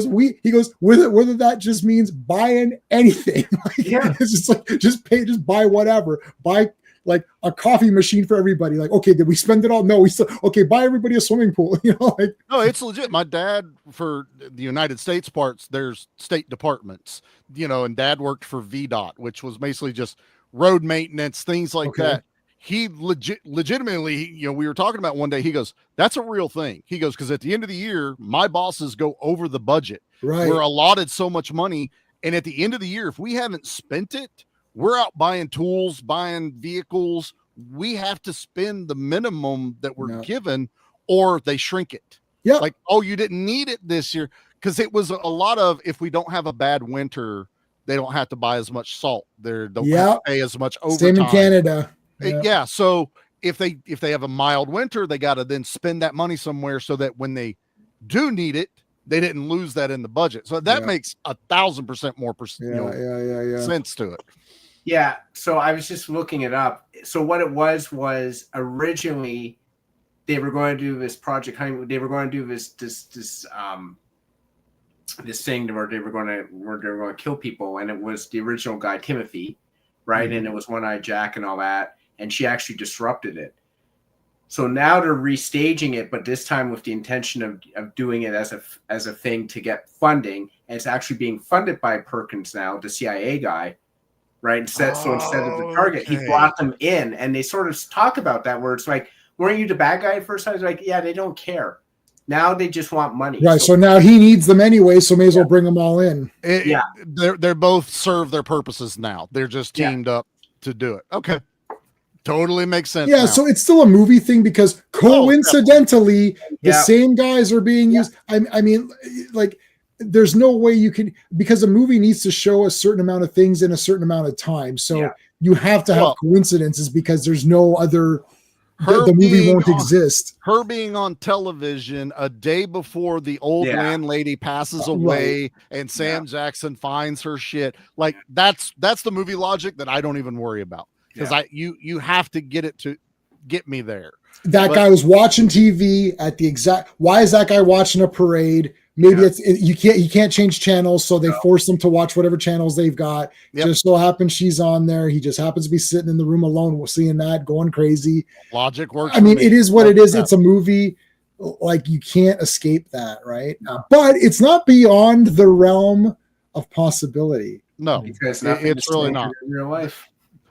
goes whether that just means buying anything. It's just like just buy whatever. Buy like a coffee machine for everybody. Like, okay, did we spend it all? No, we still buy everybody a swimming pool. No, it's legit. My dad, for the United States parts, there's state departments, and Dad worked for VDOT, which was basically just road maintenance, things like that. He legitimately, we were talking about one day, he goes, that's a real thing. He goes, because at the end of the year, my bosses go over the budget. Right. We're allotted so much money. And at the end of the year, if we haven't spent it, we're out buying tools, buying vehicles. We have to spend the minimum that we're given or they shrink it. Yeah. Like, oh, you didn't need it this year. Because it was a lot of, if we don't have a bad winter, they don't have to buy as much salt. They don't have to pay as much overtime. Same in Canada. Yeah. So if they have a mild winter, they got to then spend that money somewhere so that when they do need it, they didn't lose that in the budget. So that makes 1,000% more sense to it. Yeah. So I was just looking it up. So what it was originally they were going to do this project. They were going to do this thing where they were going to kill people, and it was the original guy Timothy, right? Mm-hmm. And it was One-Eyed Jack and all that. And she actually disrupted it. So now they're restaging it, but this time with the intention of doing it as a thing to get funding. And it's actually being funded by Perkins now, the CIA guy, right? Instead of the target, he brought them in, and they sort of talk about that where it's like, weren't you the bad guy at first? I was like, yeah, they don't care. Now they just want money. Right. So now he needs them anyway, so may as well bring them all in. They're both serve their purposes now. They're just teamed up to do it. Okay. Totally makes sense. Yeah, so it's still a movie thing because coincidentally, the same guys are being used. I mean, like, there's no way you can, because a movie needs to show a certain amount of things in a certain amount of time. So you have to have coincidences because there's no other the movie won't exist. Her being on television a day before the old landlady passes away and Sam Jackson finds her shit. Like that's the movie logic that I don't even worry about, because you have to get it to get me there. That guy was watching TV at the exact. Why is that guy watching a parade? Maybe you can't change channels, so they force him to watch whatever channels they've got. Just so happens she's on there. He just happens to be sitting in the room alone, seeing that, going crazy. Logic works. I mean, it is what it is. It's a movie. Like, you can't escape that, right? But it's not beyond the realm of possibility. No, because it's really not in real life.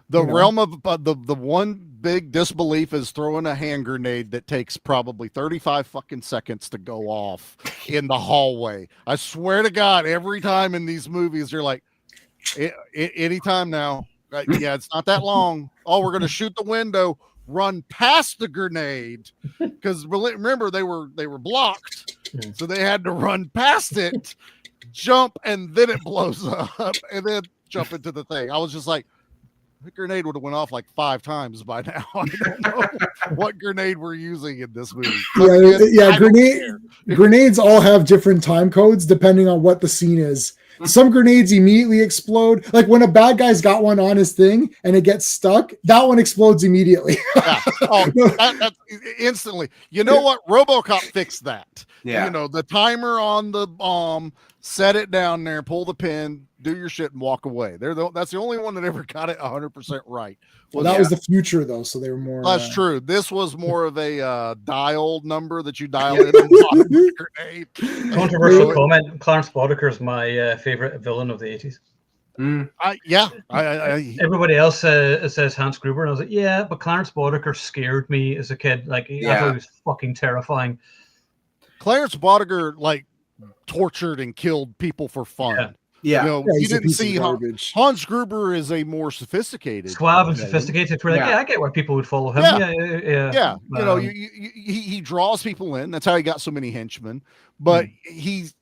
The realm of the one big disbelief is throwing a hand grenade that takes probably 35 fucking seconds to go off in the hallway. I swear to God, every time in these movies, you're like, anytime now. Yeah, it's not that long. Oh, we're going to shoot the window, run past the grenade. Because remember, they were blocked. So they had to run past it, jump, and then it blows up, and then jump into the thing. I was just like, the grenade would have went off like 5 times by now. I don't know what grenade we're using in this movie. Grenades all have different time codes depending on what the scene is. Some grenades immediately explode. Like when a bad guy's got one on his thing and it gets stuck, that one explodes immediately. That's instantly. You know what? RoboCop fixed that. Yeah. You know, the timer on the bomb, set it down there, pull the pin, do your shit, and walk away. That's the only one that ever got it 100% right. Well, that was the future, though, so they were more. That's true. This was more of a dialed number that you dial in the grenade. Controversial comment. Clarence Boddicker is my favorite villain of the 80s. Everybody else says Hans Gruber, and I was like, yeah, but Clarence Boddicker scared me as a kid. Like, I thought he was fucking terrifying. Clarence Boddicker, like, tortured and killed people for fun. Yeah. You know, you didn't see Hans Gruber is a more sophisticated, suave and sophisticated. Like, I get why people would follow him. Yeah. You know, he draws people in. That's how he got so many henchmen. But he's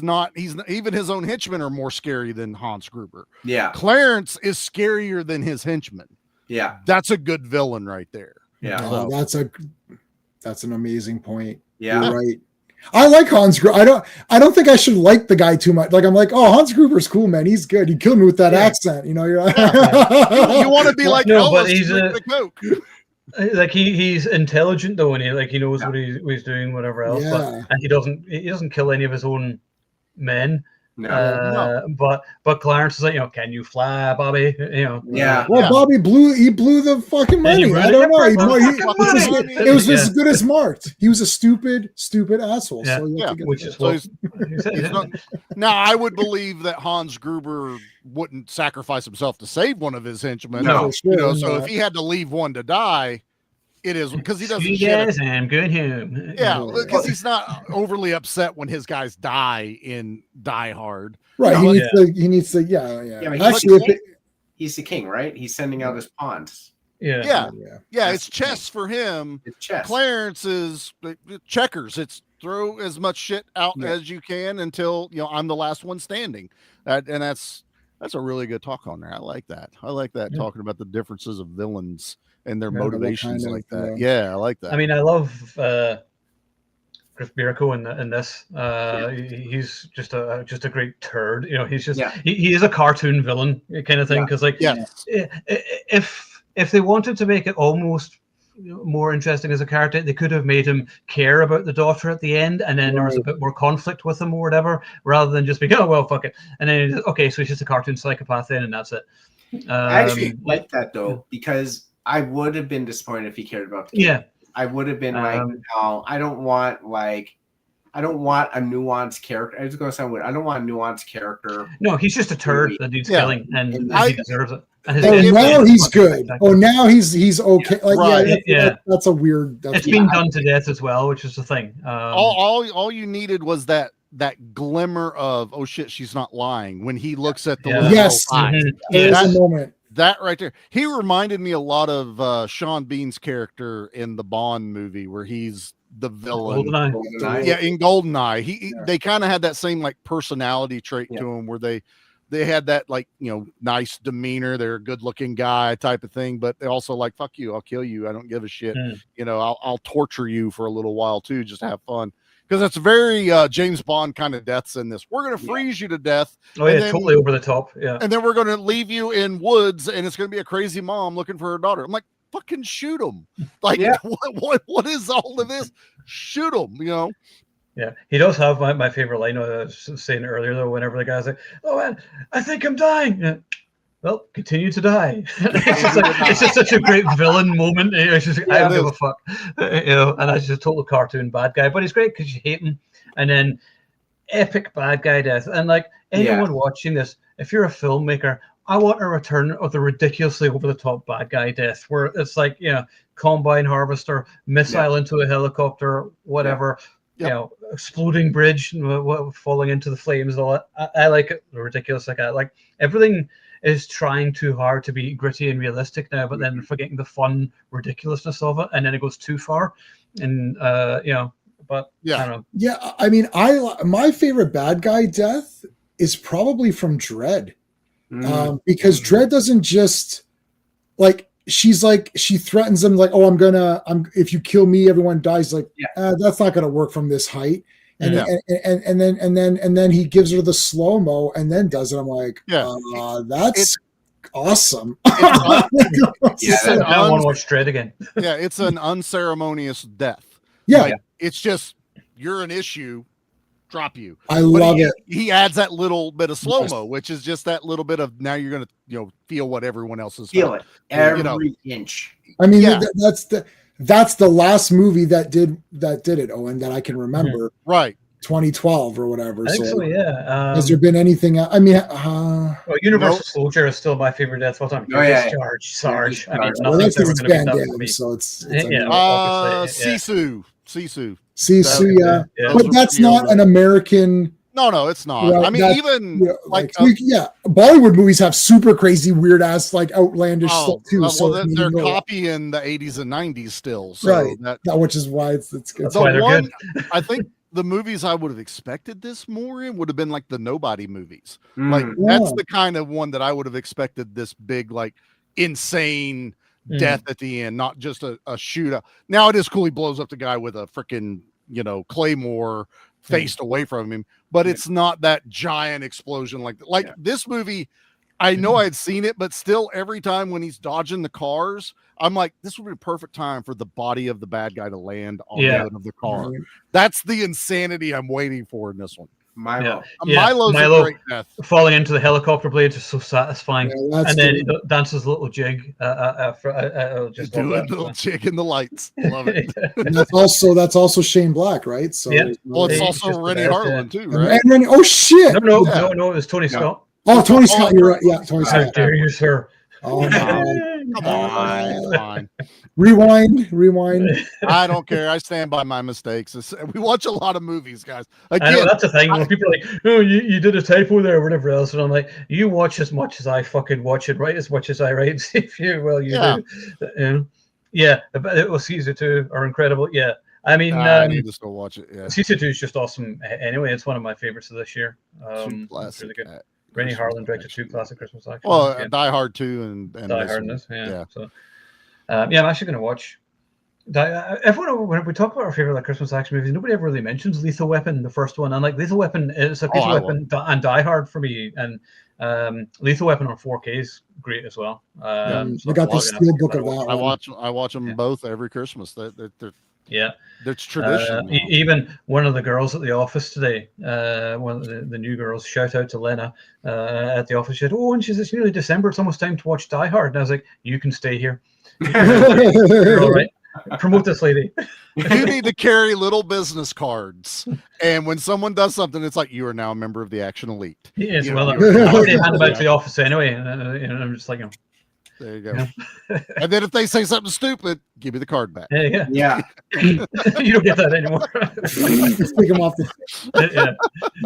not even his own henchmen are more scary than Hans Gruber. Yeah. Clarence is scarier than his henchmen. Yeah. That's a good villain right there. Yeah. That's an amazing point. Yeah. You're right. I like Hans Gruber. I don't think I should like the guy too much. Like, I'm like, oh, Hans Gruber's cool, man. He's good. He killed me with that accent. You know, you're like, you want to be like, no, but he's the coke. Like he's intelligent though, and he knows what he's doing, whatever else. But, and he doesn't kill any of his own men. No. But Clarence is like, can you fly, Bobby? Bobby blew the fucking money. I don't know. It was as good as marked. He was a stupid asshole. Yeah. So which is what he's not. Now I would believe that Hans Gruber wouldn't sacrifice himself to save one of his henchmen. No, so if he had to leave one to die, it is because he doesn't. Yes, I'm good home. Yeah, because he's not overly upset when his guys die in Die Hard. Right. He needs to. Yeah. Actually, he's the king, right? He's sending out his pawns. Yeah. It's chess for him. It's chess. Clarence is checkers. It's throw as much shit out as you can until I'm the last one standing. And that's a really good talk on there. I like that. Talking about the differences of villains and their motivations like that. Yeah, I like that. I mean, I love Chris Miracle in this. He's just a great turd. He's just he is a cartoon villain kind of thing. Because if they wanted to make it almost more interesting as a character, they could have made him care about the daughter at the end, and then there was a bit more conflict with him or whatever, rather than just being, oh well, fuck it, and then so he's just a cartoon psychopath then, and that's it. I actually like that though, because I would have been disappointed if he cared about the kid. Yeah. I would have been like, no, I don't want a nuanced character. It's going to sound weird. I don't want a nuanced character. No, he's just a turd that needs killing, and he deserves it. Now he's good. Now he's okay. Like, that's a weird. It's been done to death as well, which is the thing. All you needed was that glimmer of, oh shit, she's not lying, when he looks at the yes, there's a moment. That right there. He reminded me a lot of Sean Bean's character in the Bond movie where he's the villain. GoldenEye. Yeah, in GoldenEye. They kind of had that same like personality trait to him where they they had that like, you know, nice demeanor. They're a good looking guy type of thing, but they also like, fuck you, I'll kill you. I don't give a shit. You know, I'll torture you for a little while too, just to have fun. Because it's very James Bond kind of deaths in this. We're going to freeze you to death. Oh yeah, totally over the top. Yeah. And then we're going to leave you in woods, and it's going to be a crazy mom looking for her daughter. I'm like, fucking shoot them. Like, what is all of this? Shoot them, you know? Yeah, he does have my favorite line. I was saying earlier though, whenever the guy's like, "Oh man, I think I'm dying." Yeah. Well, continue to die. It's just such a great villain moment. It's just, I don't give a fuck, you know. And that's just a total cartoon bad guy, but he's great because you hate him. And then epic bad guy death. And like anyone watching this, if you're a filmmaker, I want a return of the ridiculously over the top bad guy death, where it's like, you know, combine harvester, missile into a helicopter, whatever. You know, exploding bridge, falling into the flames, and all that. I like it, ridiculous like that. Like everything is trying too hard to be gritty and realistic now, but then forgetting the fun ridiculousness of it, and then it goes too far. And you know, but I don't know. Yeah, I mean, my favorite bad guy death is probably from Dredd, because Dredd doesn't just like. She's like, she threatens him like, "Oh, if you kill me, everyone dies." Like, that's not gonna work from this height. And and then he gives her the slow mo and then does it. I'm like, that's awesome. I want to watch Dredd again. Yeah, it's an unceremonious death. Yeah, like, it's just you're an issue. Drop you. I love it. He adds that little bit of slow mo, which is just that little bit of now you're gonna, you know, feel what everyone else is feeling every you know. inch. I mean, that's the last movie that did it, Owen, that I can remember. Right. 2012 or whatever. I think so, yeah. Has there been anything? I mean, Universal Soldier is still my favorite death of all time. Sarge. I mean, well, that's ever going to be Van for me. So it's Sisu. Sisu, yeah. But that's not an American. No, it's not. Right, I mean, even Bollywood movies have super crazy, weird ass, like outlandish stuff too. Well, so they're copying the 80s and 90s still. So right. That which is why it's good. That's why they're good. I think the movies I would have expected this more in would have been like the Nobody movies. Like that's the kind of one that I would have expected this big, like insane death at the end, not just a shootout. Now it is cool. He blows up the guy with a freaking, you know, claymore faced away from him, but it's not that giant explosion like this movie. I know I had seen it, but still every time when he's dodging the cars, I'm like, this would be a perfect time for the body of the bad guy to land on the hood of the car. That's the insanity I'm waiting for in this one. Milo's a great death. Falling into the helicopter blades is so satisfying. And then he dances a little jig. Just do a little jig in the lights. Love it. And that's also Shane Black, right? So well, it's also Rennie Harlan too, right? And Rennie, oh shit! No, it was Tony Scott. Oh, Tony Scott, you're right. Yeah, Tony Scott. How dare you, sir? Oh, come on. Fine. Rewind. I don't care. I stand by my mistakes. We watch a lot of movies, guys. Again, I know, that's the thing. When people are like, "Oh, you did a typo there," or whatever else, and I'm like, "You watch as much as I fucking watch it, write as much as I write. If you do." Yeah. But Caesar 2 are incredible. Yeah. I mean, I need to still watch it. Yeah. Caesar 2 is just awesome. Anyway, it's one of my favorites of this year. It's really good. Rennie Harlan directed 2 classic Christmas actions. Well, Die Hard 2 and Die Hard in this, So, I'm actually going to watch. Everyone, when we talk about our favorite Christmas action movies, nobody ever really mentions Lethal Weapon, the first one. And like Lethal Weapon is a Lethal Weapon and Die Hard for me, and Lethal Weapon on 4K is great as well. So I got the steel book of that. I watch them both every Christmas. Yeah, that's tradition. Even one of the girls at the office today, one of the new girls, shout out to Lena at the office. She said, "Oh, and she says it's nearly December. It's almost time to watch Die Hard." And I was like, "You can stay here. You're all right. Promote this lady." You need to carry little business cards, and when someone does something, it's like you are now a member of the Action Elite. Yes, well, I already hand them out to the office anyway, and I'm just like, there you go. And then if they say something stupid, give me the card back. Yeah. You don't get that anymore. Take them off.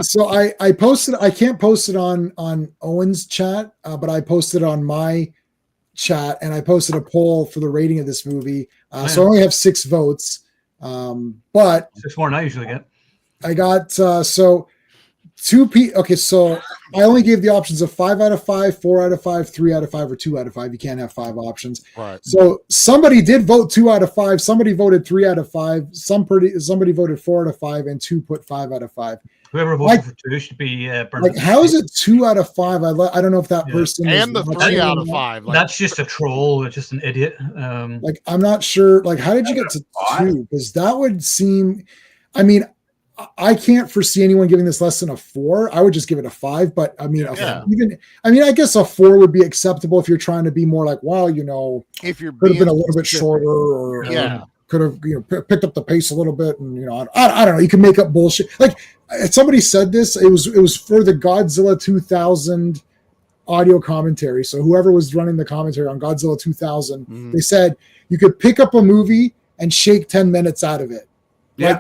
So I posted. I can't post it on Owen's chat, but I posted on my chat, and I posted a poll for the rating of this movie. So I only have 6 votes, but 6 more than I usually get. I got so Okay, so I only gave the options of 5 out of 5, 4 out of 5, 3 out of 5, or 2 out of 5. You can't have 5 options. Right. So somebody did vote 2 out of 5. Somebody voted 3 out of 5. Somebody voted 4 out of 5, and 2 put 5 out of 5. Whoever voted for 2 should be burned. Like, how is it 2 out of 5? I don't know if that person and the 3 out of 5. Like, that's just a troll. It's just an idiot. Like, I'm not sure. Like, how did you get to 2? Because that would seem. I mean, I can't foresee anyone giving this less than a 4. I would just give it a 5. But I mean, I guess a 4 would be acceptable if you're trying to be more like, well, if you're could have been a little bit shorter, or could have picked up the pace a little bit, and I don't know. You can make up bullshit. Like, somebody said this. It was for the Godzilla 2000 audio commentary. So whoever was running the commentary on Godzilla 2000, they said you could pick up a movie and shake 10 minutes out of it. Yeah.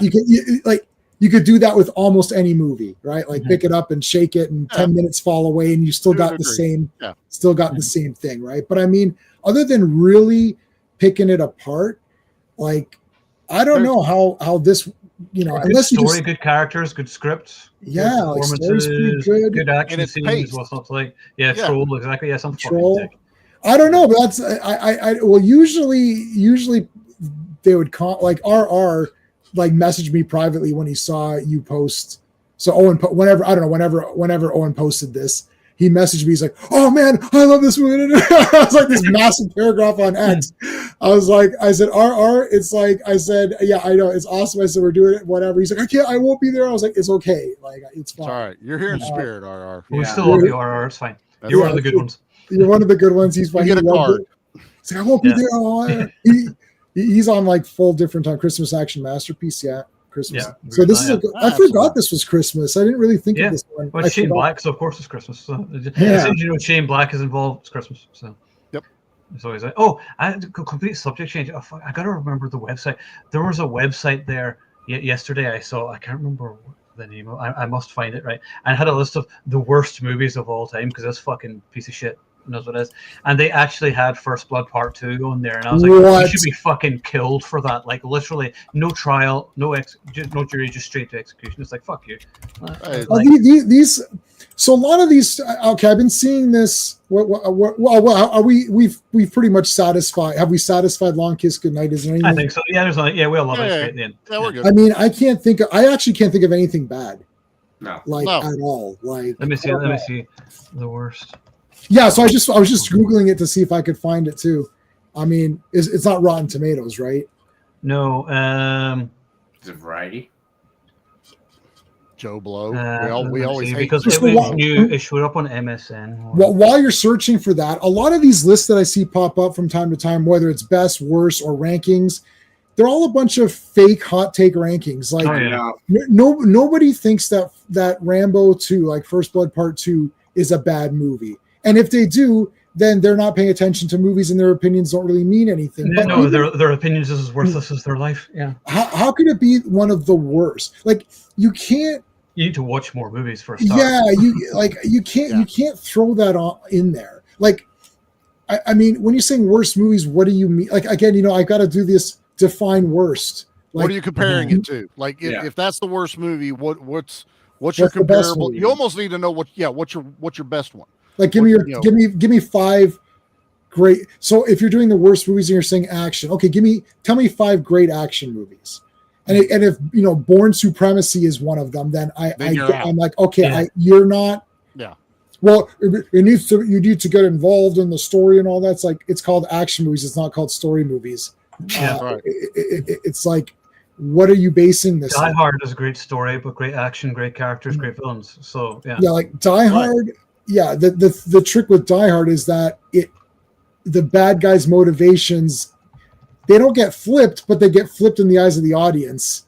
Like you could do that with almost any movie, right? Like pick it up and shake it, and 10 minutes fall away, and you still got the same, the same thing, right? But I mean, other than really picking it apart, like, I don't know how this, unless good story, good characters, good scripts, yeah, like story's pretty good, good action scenes, what's not like, troll, exactly, some troll. I don't know, but that's well, usually they would call, like, RR like messaged me privately when he saw you post. So Owen, whenever Owen posted this, he messaged me. He's like, "Oh man, I love this movie." I was like, this massive paragraph on X. I said, RR, it's like, I said, yeah, I know, it's awesome. I said, we're doing it, whatever. He's like, I won't be there. I was like, it's okay. Like, it's fine. It's all right. You're here in spirit, RR. We still love you, RR. It's fine. You're one of the good ones. You're one of the good ones. He's fine. You get a card. He's like, I won't be there. Oh, he's on like full different time. Christmas Action Masterpiece. Yeah. Christmas. Yeah, so this is I forgot this was Christmas. I didn't really think of this one. Well, Shane Black, so of course it's Christmas. So Shane Black is involved, it's Christmas. So it's always like, I had a complete subject change. I gotta remember the website. There was a website there yesterday I saw. I can't remember the name of. I must find it, right. And it had a list of the worst movies of all time, because this fucking piece of shit knows what it is. And they actually had First Blood Part 2 on there, and I was like, you should be fucking killed for that. Like, literally no trial, no jury, just straight to execution. It's like, fuck you. These so a lot of these, okay, I've been seeing this. Are we've pretty much satisfied. Have we satisfied Long Kiss Goodnight? Is there anything? I think so. Yeah, we all love it at the end. Yeah, we're good. I mean, I actually can't think of anything bad. No. At all. Like, let me see the worst. Yeah, so I was just Googling it to see if I could find it too. I mean, it's not Rotten Tomatoes, right? No. Is it Variety? Joe Blow. We always hate, because it was new. It showed up on MSN. While you're searching for that, a lot of these lists that I see pop up from time to time, whether it's best, worst, or rankings, they're all a bunch of fake hot take rankings. Like, nobody thinks that Rambo 2, like First Blood Part 2, is a bad movie. And if they do, then they're not paying attention to movies, and their opinions don't really mean anything. No, their opinions is as worthless as their life. Yeah. How could it be one of the worst? Like, you can't. You need to watch more movies for a start. Yeah, you can't throw that in there. Like, I mean, when you're saying worst movies, what do you mean? Like, again, I got to do this. Define worst. Like, what are you comparing it to? Like, if that's the worst movie, what's your comparable? You almost need to know what's your best one. Like, give me 5 great. So if you're doing the worst movies and you're saying action, okay, tell me 5 great action movies. And if Born Supremacy is one of them, then I'm like, okay, you're not. Yeah. Well, you need to get involved in the story and all that. It's like, it's called action movies. It's not called story movies. Yeah, right. It's like, what are you basing this? Die Hard is a great story, but great action, great characters, great villains. So yeah, like Die Hard. Yeah, the trick with Die Hard is that the bad guy's motivations, they don't get flipped, but they get flipped in the eyes of the audience.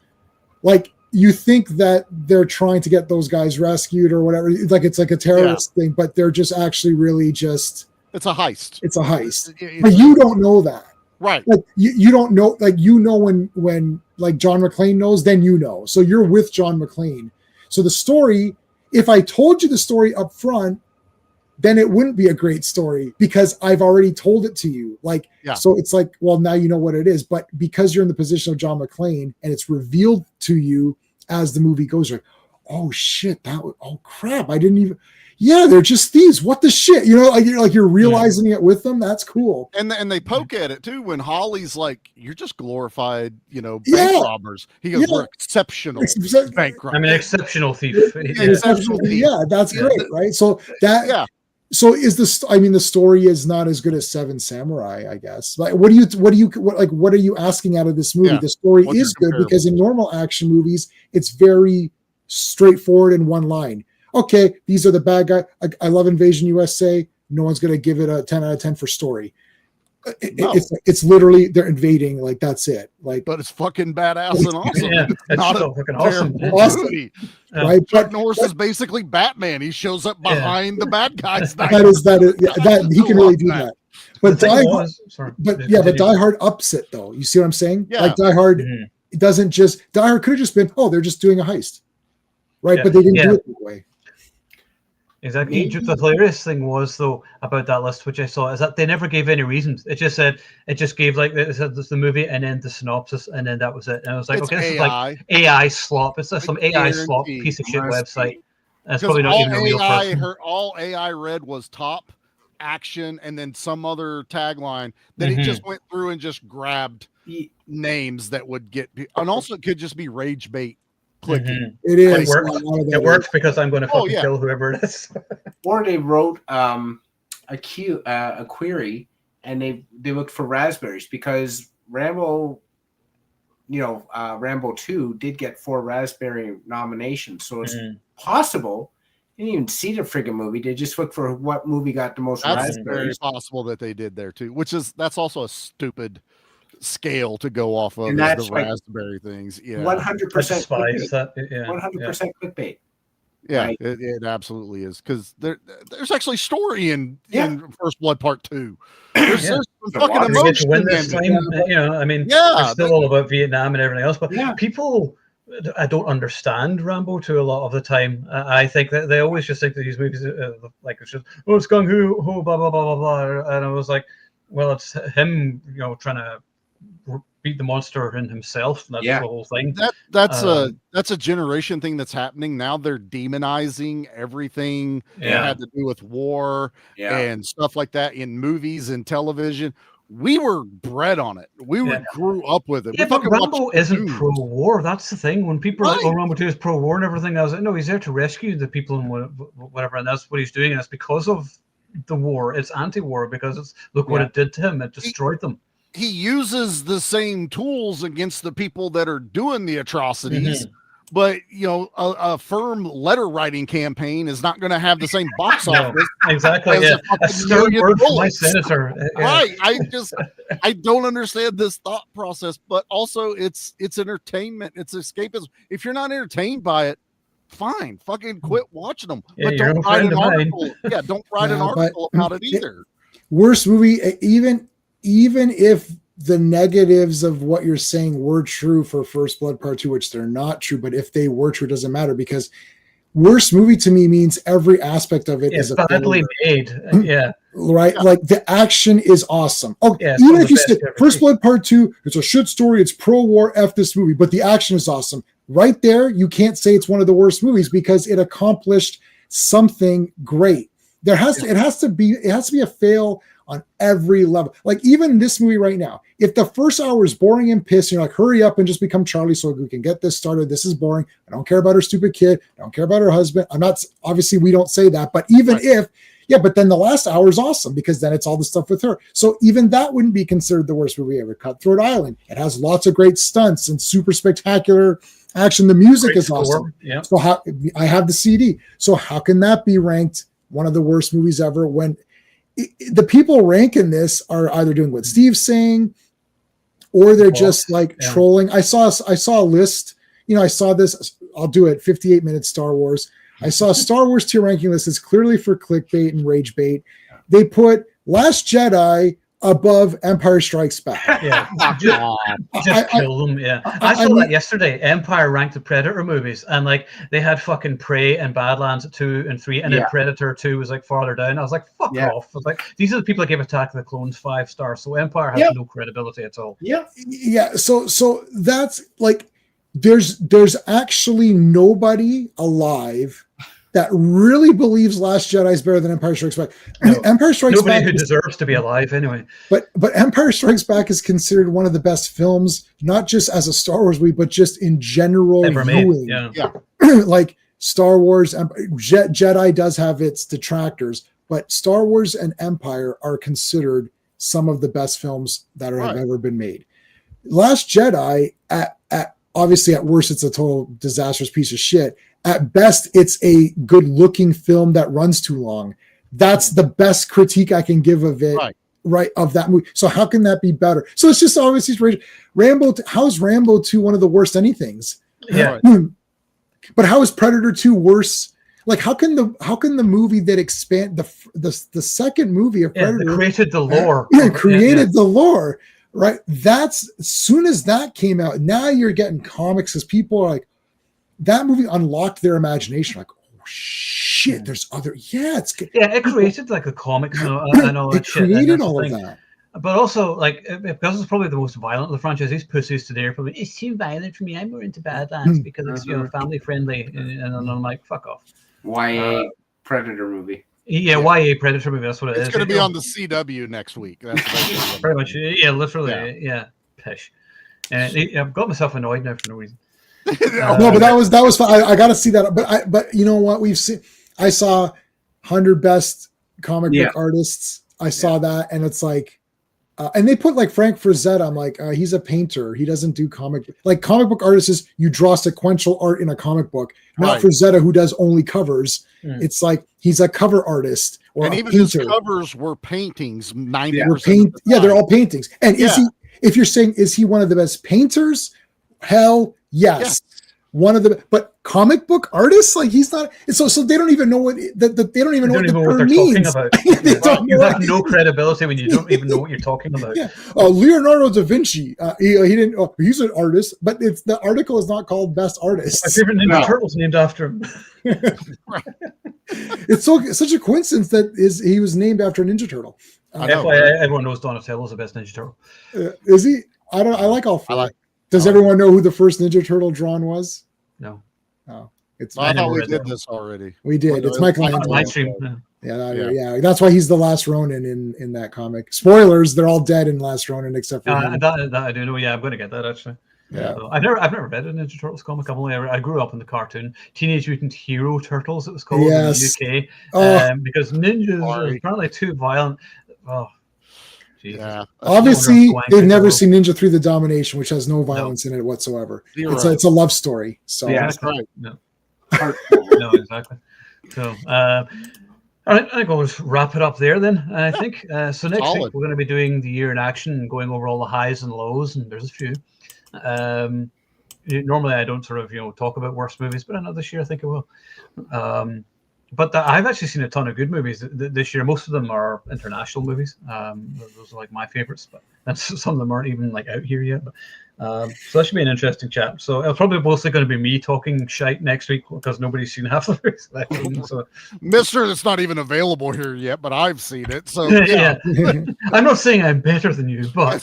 Like, you think that they're trying to get those guys rescued or whatever, like it's like a terrorist thing, but they're just actually really just. It's a heist. It's a heist, but you don't know that, right? Like you don't know, like when like John McClane knows, then so you're with John McClane. So the story, if I told you the story up front, then it wouldn't be a great story because I've already told it to you. So it's like, well, now you know what it is. But because you're in the position of John McClane and it's revealed to you as the movie goes, you're like, oh shit, oh crap, I didn't even. Yeah, they're just thieves. What the shit? You know, like you're realizing it with them. That's cool. And they poke at it too when Holly's like, "You're just glorified, bank robbers." He goes, "We're exceptional bank robbers. I'm an exceptional thief." Exceptional thief. Yeah, that's great, right? So that So is this? I mean, the story is not as good as Seven Samurai, I guess. Like, what are you asking out of this movie? The story is good because in normal action movies, it's very straightforward in one line. Okay, these are the bad guy. I love Invasion USA. No one's going to give it a 10 out of 10 for story. It's literally they're invading. Like that's it. Like, but it's fucking badass and awesome. Yeah, it's not so fucking awesome. Movie. Right? Chuck Norris is basically Batman. He shows up behind the bad guys. That he can really do that. But Die Hard ups it though. You see what I'm saying? Yeah. Like Die Hard, it doesn't just Die Hard could have just been, they're just doing a heist, right? Yeah. But they didn't do it that way. Exactly. The hilarious thing was though about that list, which I saw, is that they never gave any reasons. It just gave like it said this the movie and then the synopsis and then that was it. And I was like, okay, this is like AI slop. It's just some AI slop piece of shit website. That's probably not even a real person. All AI read was top action and then some other tagline that it just went through and just grabbed names that would get, and also it could just be rage bait. Clicking. It is. It works because I'm going to fucking kill whoever it is. Or they wrote a query and they looked for raspberries because Rambo, Rambo 2 did get 4 raspberry nominations. So it's possible. You didn't even see the friggin' movie. They just looked for what movie got the most raspberries. That's very possible that they did there too, that's also a stupid scale to go off of, the raspberry things. 100% 100% clickbait. Yeah, right? It absolutely is, because there's actually story in First Blood Part 2. There's some fucking emotion in this time. It's still all about Vietnam and everything else, but people, I don't understand Rambo 2 a lot of the time. I think that they always just think that these movies like it's just it's gung ho blah blah blah blah blah, and I was like, well, it's him trying to beat the monster in himself. That's the whole thing. That's a generation thing that's happening now. They're demonizing everything that had to do with war and stuff like that in movies and television. We were bred on it. We grew up with it. Yeah, but Rambo isn't pro-war. That's the thing. When people are like, Rambo 2 is pro-war and everything, I was like, no, he's there to rescue the people and whatever, and that's what he's doing. And it's because of the war. It's anti-war because look what it did to him. It destroyed them. He uses the same tools against the people that are doing the atrocities, but a firm letter writing campaign is not going to have the same box office. Exactly. A stern word from my senator. Right. I don't understand this thought process, but also it's entertainment. It's escapism. If you're not entertained by it, fine, fucking quit watching them. But don't write an article. Don't write an article about it either. Worst movie, even if the negatives of what you're saying were true for First Blood Part 2, which they're not true, but if they were true, it doesn't matter, because worst movie to me means every aspect of it is badly made. Right? Like the action is awesome. Even if you said First Blood Part 2, it's a shit story, it's pro-war, F this movie, but the action is awesome. Right there, you can't say it's one of the worst movies because it accomplished something great. It has to be a fail on every level. Like even this movie right now, if the first hour is boring and pissed, you're like, hurry up and just become Charlie so we can get this started. This is boring. I don't care about her stupid kid. I don't care about her husband. Obviously we don't say that, but even but then the last hour is awesome because then it's all the stuff with her. So even that wouldn't be considered the worst movie ever. Cutthroat Island. It has lots of great stunts and super spectacular action. The music is awesome. Yeah. So I have the CD. So how can that be ranked one of the worst movies ever when the people ranking this are either doing what Steve's saying or they're just like trolling. I saw a list, I saw this, I'll do it, 58 minutes Star Wars. I saw a Star Wars tier ranking list. It's clearly for clickbait and rage bait. They put Last Jedi above Empire Strikes Back. Just kill them. I saw that yesterday. Empire ranked the Predator movies, and like they had fucking Prey and Badlands at 2 and 3, and then Predator 2 was like farther down. I was like, fuck off. I was like, these are the people that gave Attack of the Clones 5 stars, so Empire has no credibility at all. So that's like, there's actually nobody alive that really believes Last Jedi is better than Empire Strikes Back. No, Empire Strikes nobody Back who deserves to be alive anyway. But Empire Strikes Back is considered one of the best films, not just as a Star Wars movie, but just in general Ever made. viewing. Yeah. Like Star Wars, Jedi does have its detractors, but Star Wars and Empire are considered some of the best films that have ever been made. Last Jedi, at obviously at worst, it's a total disastrous piece of shit. At best, it's a good-looking film that runs too long. That's the best critique I can give of it, right of that movie. So how can that be better? So it's just obviously Rambo. How's Rambo 2 one of the worst anythings? Yeah. But how is Predator 2 worse? Like how can the movie that expand the second movie of Predator created the lore? Created the lore, right? That's as soon as that came out. Now you're getting comics because people are like, that movie unlocked their imagination. Like, oh shit, there's other. Yeah, it's good. Yeah, it created like a comic. I know it created all of that. But also, like, because it's probably the most violent of the franchise, these pussies today are probably, it's too violent for me. I'm more into Badlands because it's family friendly, and I'm like, fuck off. YA Predator movie. Yeah, YA Predator movie. That's what it is. It's going to be on the CW next week. That's pretty much. Yeah, literally. Yeah, pish. And I've got myself annoyed now for no reason. No, but that was fun. I got to see that. But you know what we've seen? I saw 100 best comic book artists. I saw that, and it's like, and they put like Frank Frazetta. I'm like, he's a painter. He doesn't do comic book artists. Is you draw sequential art in a comic book, not Frazetta who does only covers. It's like he's a cover artist or and a even painter. his covers were paintings. 90%. They're all paintings. And is he? If you're saying is he one of the best painters? Hell yes. One of the comic book artists, like he's not. So they don't even know what that they don't even know what the term means. You have no credibility when you don't even know what you're talking about. Leonardo da Vinci, he didn't. He's an artist, but it's the article is not called best artist. My favorite Ninja Turtle's named after him. It's such a coincidence that he was named after a Ninja Turtle. That's why everyone knows Donatello's the best Ninja Turtle. Is he? I like all four. Does everyone know who the first Ninja Turtle drawn was? No. Oh, I thought we did this already. We did. It's Michelangelo. Yeah. That's why he's the last Ronin in that comic. Spoilers: they're all dead in Last Ronin except for that I do know. Yeah, I'm going to get that actually. Yeah, so I've never read a Ninja Turtles comic. I grew up in the cartoon Teenage Mutant Hero Turtles. It was called in the UK because ninjas are apparently too violent. Oh. Jesus. Yeah. Obviously, they've never seen Ninja 3: The Domination, which has no violence in it whatsoever. It's a love story. So that's right. No, exactly. So, all right, I think we'll just wrap it up there then. I think so. Next week we're going to be doing the year in action and going over all the highs and lows, and there's a few. Normally, I don't sort of talk about worst movies, but I know this year I think I will. But I've actually seen a ton of good movies this year. Most of them are international movies. Those are like my favorites, but some of them aren't even like out here yet. But, so that should be an interesting chat. So it's probably mostly going to be me talking shite next week because nobody's seen half of it. So, Mister, that's not even available here yet, but I've seen it. So yeah. I'm not saying I'm better than you, but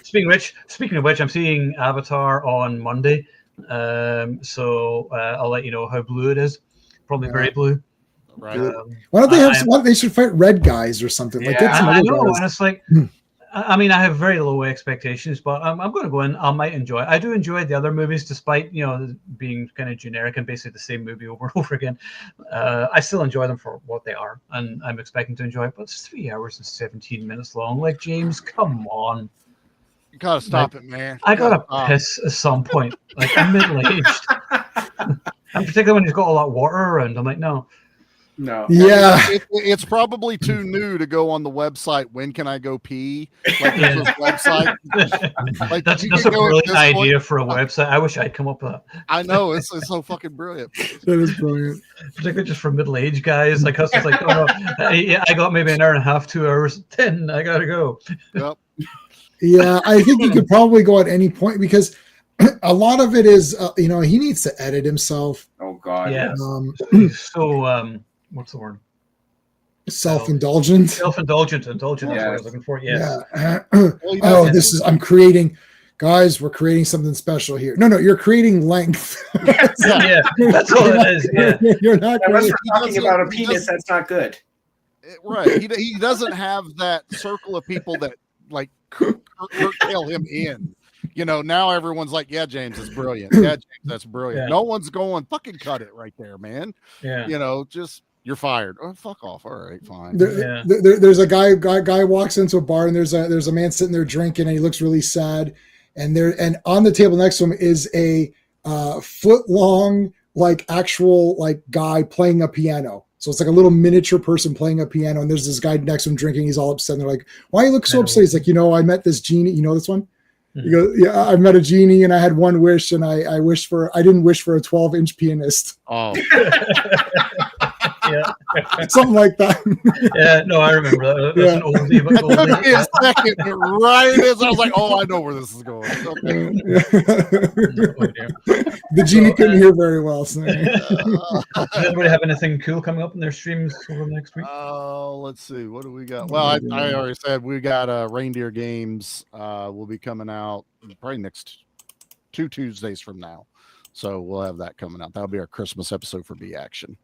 speaking of which, I'm seeing Avatar on Monday. So I'll let you know how blue it is. Probably very blue. Right. Why don't they have? They should fight red guys or something. Like I know, and it's like, I mean, I have very low expectations, but I'm going to go in. I might enjoy it. I do enjoy the other movies, despite being kind of generic and basically the same movie over and over again. I still enjoy them for what they are, and I'm expecting to enjoy it. But it's 3 hours and 17 minutes long. Like, James, come on. You gotta stop it, man. I gotta piss at some point. Like, I'm middle-aged. And particularly when he's got all that water around. I'm like, no. Yeah. It's probably too new to go on the website. When can I go pee? Like this website. Like, that's a brilliant idea for a website. I wish I'd come up with that. I know, it's so fucking brilliant. That is brilliant. Particularly just for middle-aged guys. Like us, it's like, oh no, I got maybe an hour and a half, 2 hours, then I gotta go. Yep. Yeah, I think you could probably go at any point because a lot of it is, he needs to edit himself. Oh God. Yeah. So, what's the word? Self-indulgent. Indulgent. That's what I was looking for. Yes. Yeah. I'm creating guys, we're creating something special here. No, you're creating length. Yeah, that's all it is. Yeah, you're not. Unless we're talking about a penis, that's not good. Right. He doesn't have that circle of people that like curtail him in. Now everyone's like, yeah, James is brilliant. Yeah, James, that's brilliant. Yeah. No one's going, fucking cut it right there, man. Yeah. Just you're fired. Oh, fuck off. All right, fine. There's a guy walks into a bar and there's a man sitting there drinking and he looks really sad. And on the table next to him is a foot long, like actual like guy playing a piano. So it's like a little miniature person playing a piano. And there's this guy next to him drinking. He's all upset. And they're like, why you look so upset? He's like, I met this genie. You know this one? He goes, yeah, I met a genie and I had one wish and I didn't wish for a 12-inch pianist. Oh. Yeah. Something like that. Yeah, no, I remember that. That's an oldie, but It took me a second, but right as I was like, oh, I know where this is going. Okay. The genie couldn't hear very well. So. Does anybody have anything cool coming up in their streams over the next week? Let's see. What do we got? Well, I already said we got Reindeer Games will be coming out probably next 2 Tuesdays from now. So we'll have that coming out. That'll be our Christmas episode for B Action.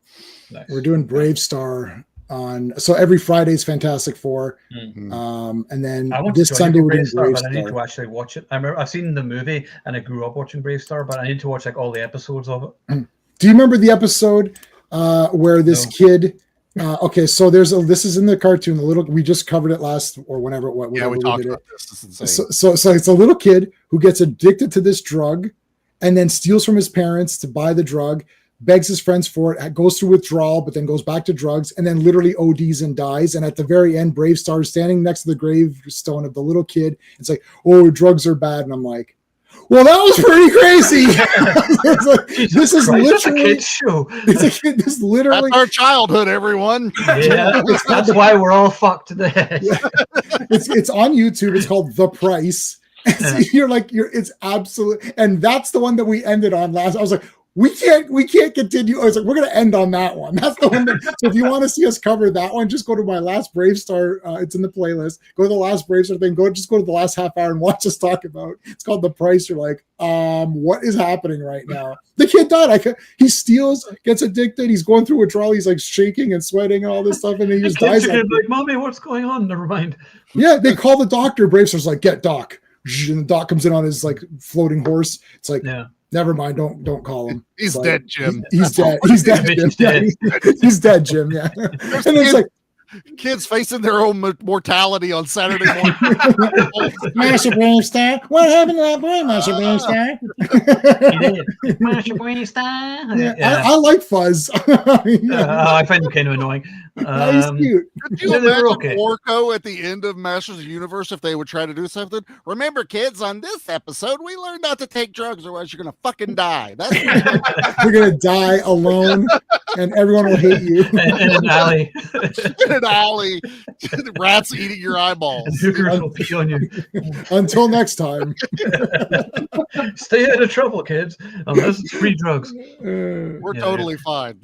Nice. We're doing Brave Star on, so every Friday is Fantastic Four. And then this Sunday we're doing Brave Star. I need to actually watch it. I've seen the movie and I grew up watching Brave Star, but I need to watch like all the episodes of it. Do you remember the episode where this kid? Okay, so this is in the cartoon. We just covered it last or whenever. Yeah, we talked about this. This is insane. So it's a little kid who gets addicted to this drug. And then steals from his parents to buy the drug, begs his friends for it, goes through withdrawal, but then goes back to drugs, and then literally ODs and dies. And at the very end, Brave Star is standing next to the gravestone of the little kid. It's like, oh, drugs are bad. And I'm like, well, that was pretty crazy. This is literally that's a kid's show. This literally that's our childhood, everyone. Yeah, that's why we're all fucked today. It's on YouTube. It's called The Price. It's absolute, and that's the one that we ended on last. I was like, we can't continue. I was like, we're gonna end on that one. That's the one. So if you want to see us cover that one, just go to my last Brave Star. It's in the playlist. Go to the last Brave Star thing. Go to the last half hour and watch us talk about. It's called The Price. You're like, what is happening right now? The kid died. He steals, gets addicted. He's going through withdrawal. He's like shaking and sweating and all this stuff, and then he just dies. Like, mommy, what's going on? Never mind. Yeah, they call the doctor. Brave Star's like, get Doc. And the Doc comes in on his like floating horse. It's like, never mind, don't call him. He's like, dead, Jim. He's dead. He's dead. Jim. He's dead, Jim. Yeah. And it's like kids facing their own mortality on Saturday morning. Master Brave Star. What happened to that boy, Master Brave Star? Master Brave Star. I like Fuzz. I find him kind of annoying. He's cute. Could you imagine Orko at the end of Masters of the Universe if they would try to do something? Remember, kids, on this episode, we learned not to take drugs, otherwise you're going to fucking die. You're going to die alone, and everyone will hate you. In an alley. In an alley. Rats eating your eyeballs. And hookers will pee on you. Until next time. Stay out of trouble, kids, unless it's free drugs. We're totally fine.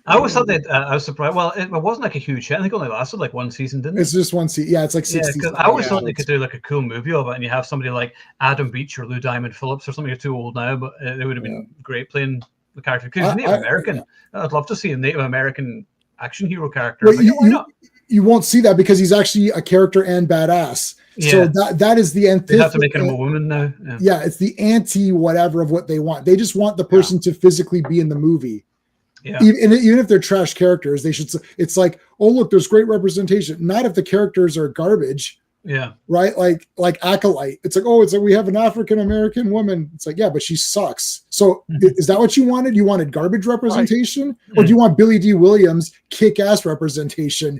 I always thought that I was surprised. Well, it wasn't like a huge hit. I think it only lasted like one season, didn't it? It's just one season. Yeah, it's like 60. Yeah, I always thought they could do like a cool movie of it, and you have somebody like Adam Beach or Lou Diamond Phillips or something. You're too old now, but they would have been great playing the character. Because he's Native American. I'd love to see a Native American action hero character. Well, you won't see that because he's actually a character and badass. Yeah. So that is the antithesis. They have to make him a woman now. Yeah, it's the anti whatever of what they want. They just want the person to physically be in the movie. Yeah. Even if they're trash characters, they should. It's like, oh look, there's great representation. Not if the characters are garbage. Yeah. Right. Like Acolyte. It's like, oh, it's like we have an African American woman. It's like, yeah, but she sucks. So is that what you wanted? You wanted garbage representation, or do you want Billy D. Williams kick-ass representation?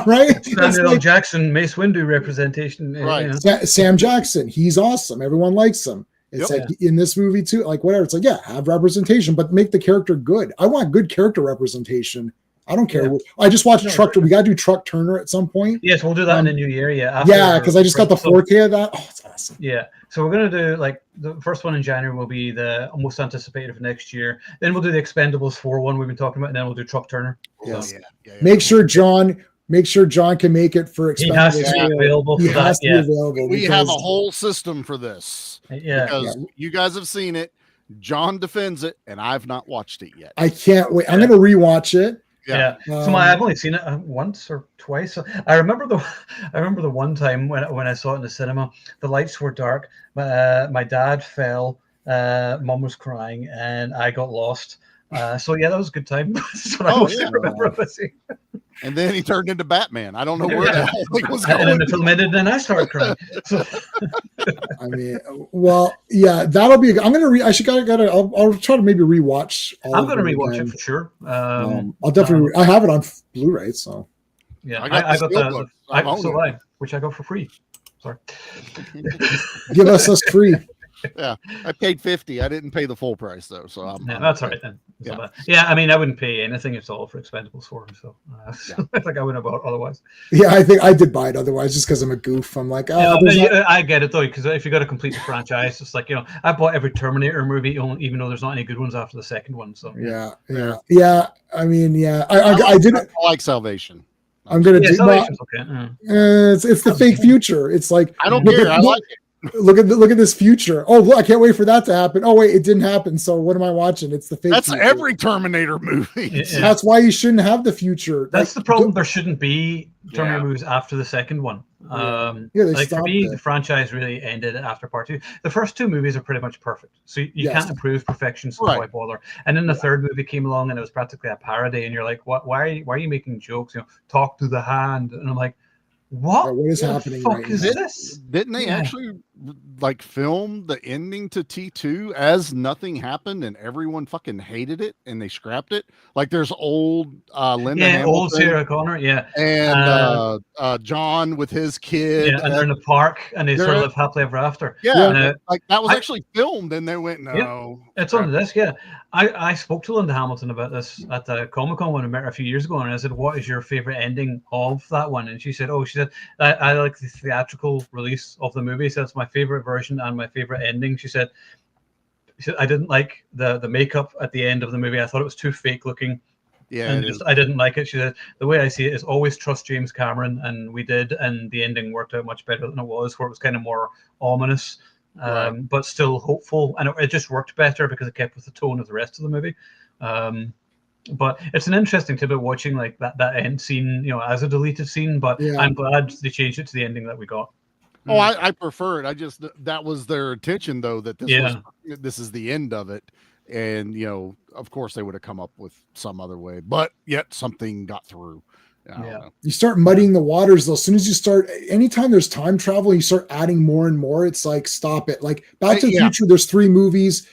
Right. Samuel L. Jackson, Mace Windu representation. Right. Sam Jackson. He's awesome. Everyone likes him. It's like in this movie too, like whatever. It's like, yeah, have representation, but make the character good. I want good character representation. I don't care. I just watched Truck. We got to do Truck Turner at some point. Yes, we'll do that in the new year. Yeah. Because I just got the 4K of that. Oh, it's awesome. Yeah. So we're going to do like the first one in January will be the most anticipated for next year. Then we'll do the Expendables 4 one we've been talking about, and then we'll do Truck Turner. Yes. Make sure, John, make sure John can make it for He has to Expendables. be available He for that. has to be available. We have a because- whole system for this. Yeah. Because you guys have seen it. John defends it, and I've not watched it yet. I can't wait. I'm going to rewatch it. Yeah. So I've only seen it once or twice. I remember the one time when I saw it in the cinema. The lights were dark. My dad fell. Mom was crying, and I got lost. So yeah, that was a good time. That's what I mostly remember of it. And then he turned into Batman. I don't know where the whole thing was going. And then the film ended, and I started crying. So. I mean, well, yeah, that'll be. I'm gonna. I should gotta. I'll try to maybe rewatch. I'm gonna rewatch it for sure. I'll definitely. I have it on Blu-ray, so. Yeah, I got the which I got for free. Sorry. Give us free. Yeah, I paid $50. I didn't pay the full price though, so that's all right then. Yeah, I mean, I wouldn't pay anything at all for Expendables 4, so I think I wouldn't have bought otherwise. Yeah, I think I did buy it otherwise, just because I'm a goof. I'm like, I get it though, because if you got to complete the franchise, it's like I bought every Terminator movie, even though there's not any good ones after the second one. So yeah. I mean, I did. I like Salvation. I'm gonna do. Salvation's okay. It's the fake future. It's like I don't care. I like it. Look at this future. Oh, look, I can't wait for that to happen. Oh wait, it didn't happen. So what am I watching? It's the fake. That's future. every Terminator movie. Yeah. That's why you shouldn't have the future. That's the problem. There shouldn't be Terminator movies after the second one. Like for me, the franchise really ended after part 2. The first 2 movies are pretty much perfect. So you can't improve perfection, so why bother? And then the third movie came along and it was practically a parody, and you're like, what? Why are you making jokes? Talk to the hand, and I'm like, what is happening right now? This? Didn't they actually film the ending to T2 as nothing happened and everyone fucking hated it and they scrapped it? Like there's old Linda Hamilton, old Sarah Connor, and John with his kid, and they're in the park and they sort of live happily ever after. Like that was actually filmed, and they went no. It's on this. I spoke to Linda Hamilton about this at the Comic-Con when I met her a few years ago, and I said, "What is your favorite ending of that one?" And she said, I like the theatrical release of the movie. So that's my favorite version and my favorite ending. She said I didn't like the makeup at the end of the movie. I thought it was too fake looking. Yeah, and I didn't like it. She said the way I see it is always trust James Cameron, and we did, and the ending worked out much better than it was, where it was kind of more ominous, but still hopeful, and it just worked better because it kept with the tone of the rest of the movie. But it's an interesting tidbit watching like that end scene, as a deleted scene. But I'm glad they changed it to the ending that we got. Oh, I prefer it. That was their intention though, that this is the end of it. And of course they would have come up with some other way, but yet something got through. You start muddying the waters though. As soon as you start, anytime there's time travel, you start adding more and more. It's like, stop it. Like Back to the Future, there's 3 movies.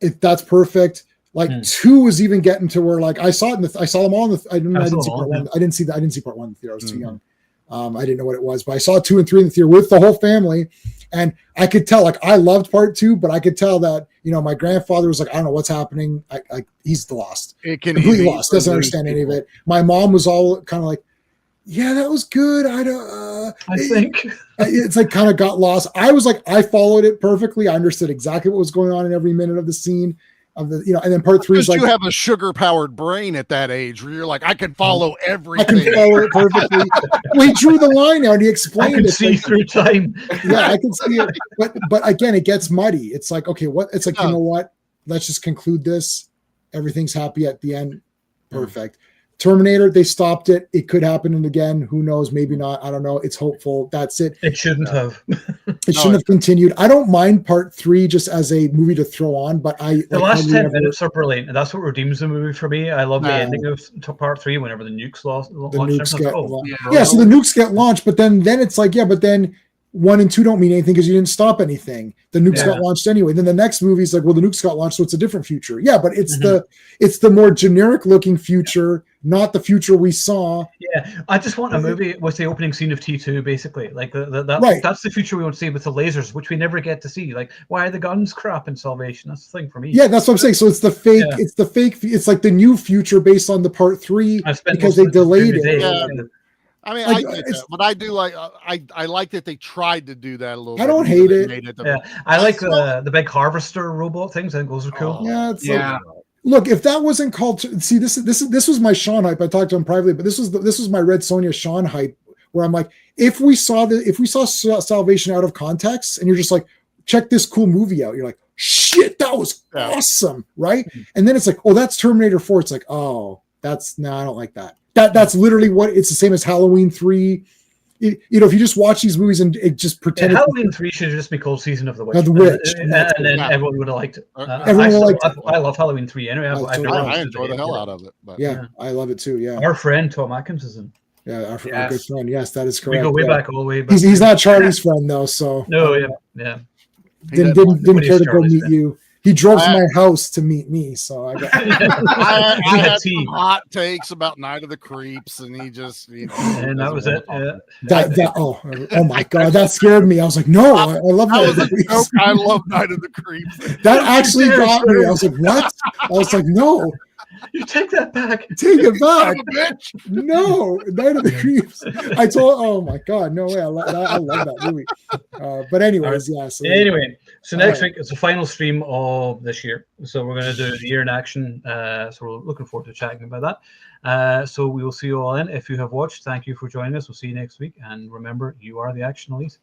That's perfect. Like 2 was even getting to where like I saw them all. I didn't see part 1. I didn't see part 1 in the theater. I was too young. I didn't know what it was, but I saw 2 and 3 in the theater with the whole family, and I could tell. Like I loved part 2, but I could tell that my grandfather was like, I don't know what's happening. He's lost, completely lost. Doesn't understand any of it. My mom was all kind of like, yeah, that was good. I think it's like kind of got lost. I was like, I followed it perfectly. I understood exactly what was going on in every minute of the scene. Of the and then part 3 is like, you have a sugar-powered brain at that age where you're like, I can follow everything. I can follow it perfectly. Well, he drew the line out and he explained it. I can see through time. Yeah, I can see it. But again, it gets muddy. It's like, okay, what? It's like, you know what? Let's just conclude this. Everything's happy at the end. Perfect. Terminator, they stopped it. It could happen again. Who knows? Maybe not. I don't know. It's hopeful. That's it. It shouldn't have. It shouldn't have continued. I don't mind part 3 just as a movie to throw on, but the last 10 minutes are brilliant. And that's what redeems the movie for me. I love the ending of part 3 whenever the nukes launched. So the nukes get launched, but then it's like, but then 1 and 2 don't mean anything because you didn't stop anything. The nukes got launched anyway. Then the next movie is like, well, the nukes got launched, so it's a different future. Yeah, but it's the more generic looking future, not the future we saw. Yeah, I just want a movie with the opening scene of T2, basically. Like that's the future we want to see with the lasers, which we never get to see. Like, why are the guns crap in Salvation? That's the thing for me. Yeah, that's what I'm saying. So it's the fake. Yeah. It's the fake. It's like the new future based on the part 3 because they delayed it. I mean, I get that, but I do like I like that they tried to do that a little bit. I don't hate it. I like the big harvester robot things. I think those are cool. Look, if that wasn't called, see, this was my Sean hype. I talked to him privately, but this was my Red Sonja Sean hype, where I'm like, if we saw Salvation out of context, and you're just like, check this cool movie out, you're like, shit, that was awesome, right? And then it's like, oh, that's Terminator 4. It's like, oh, I don't like that. That's literally what it's the same as Halloween 3. If you just watch these movies and it just pretend Halloween 3 should just be called Season of the Witch. The Witch. And then everyone would have liked it. I love Halloween 3 anyway. I enjoy the hell out of it. But. Yeah, I love it too. Yeah. Our friend Tom Atkins is in. Yeah, our good friend. Yes, that is correct. We go way back all the way. But he's not Charlie's friend though, so no, yeah. Didn't care to go meet you. He drove to my house to meet me, so I got. I had some hot takes about Night of the Creeps, and he just, and that was it. Oh my god, that scared me. I was like, no, I love that. I love Night of the Creeps. That actually got me. I was like, what? I was like, no. You take that back. Take it back. Bitch. No, Night of the Creeps. Oh my god, no way. I love that movie. But anyways, yeah. So next week it's the final stream of this year. So we're going to do the year in action. So we're looking forward to chatting about that. So we will see you all in. If you have watched, thank you for joining us. We'll see you next week. And remember, you are the Action Elite.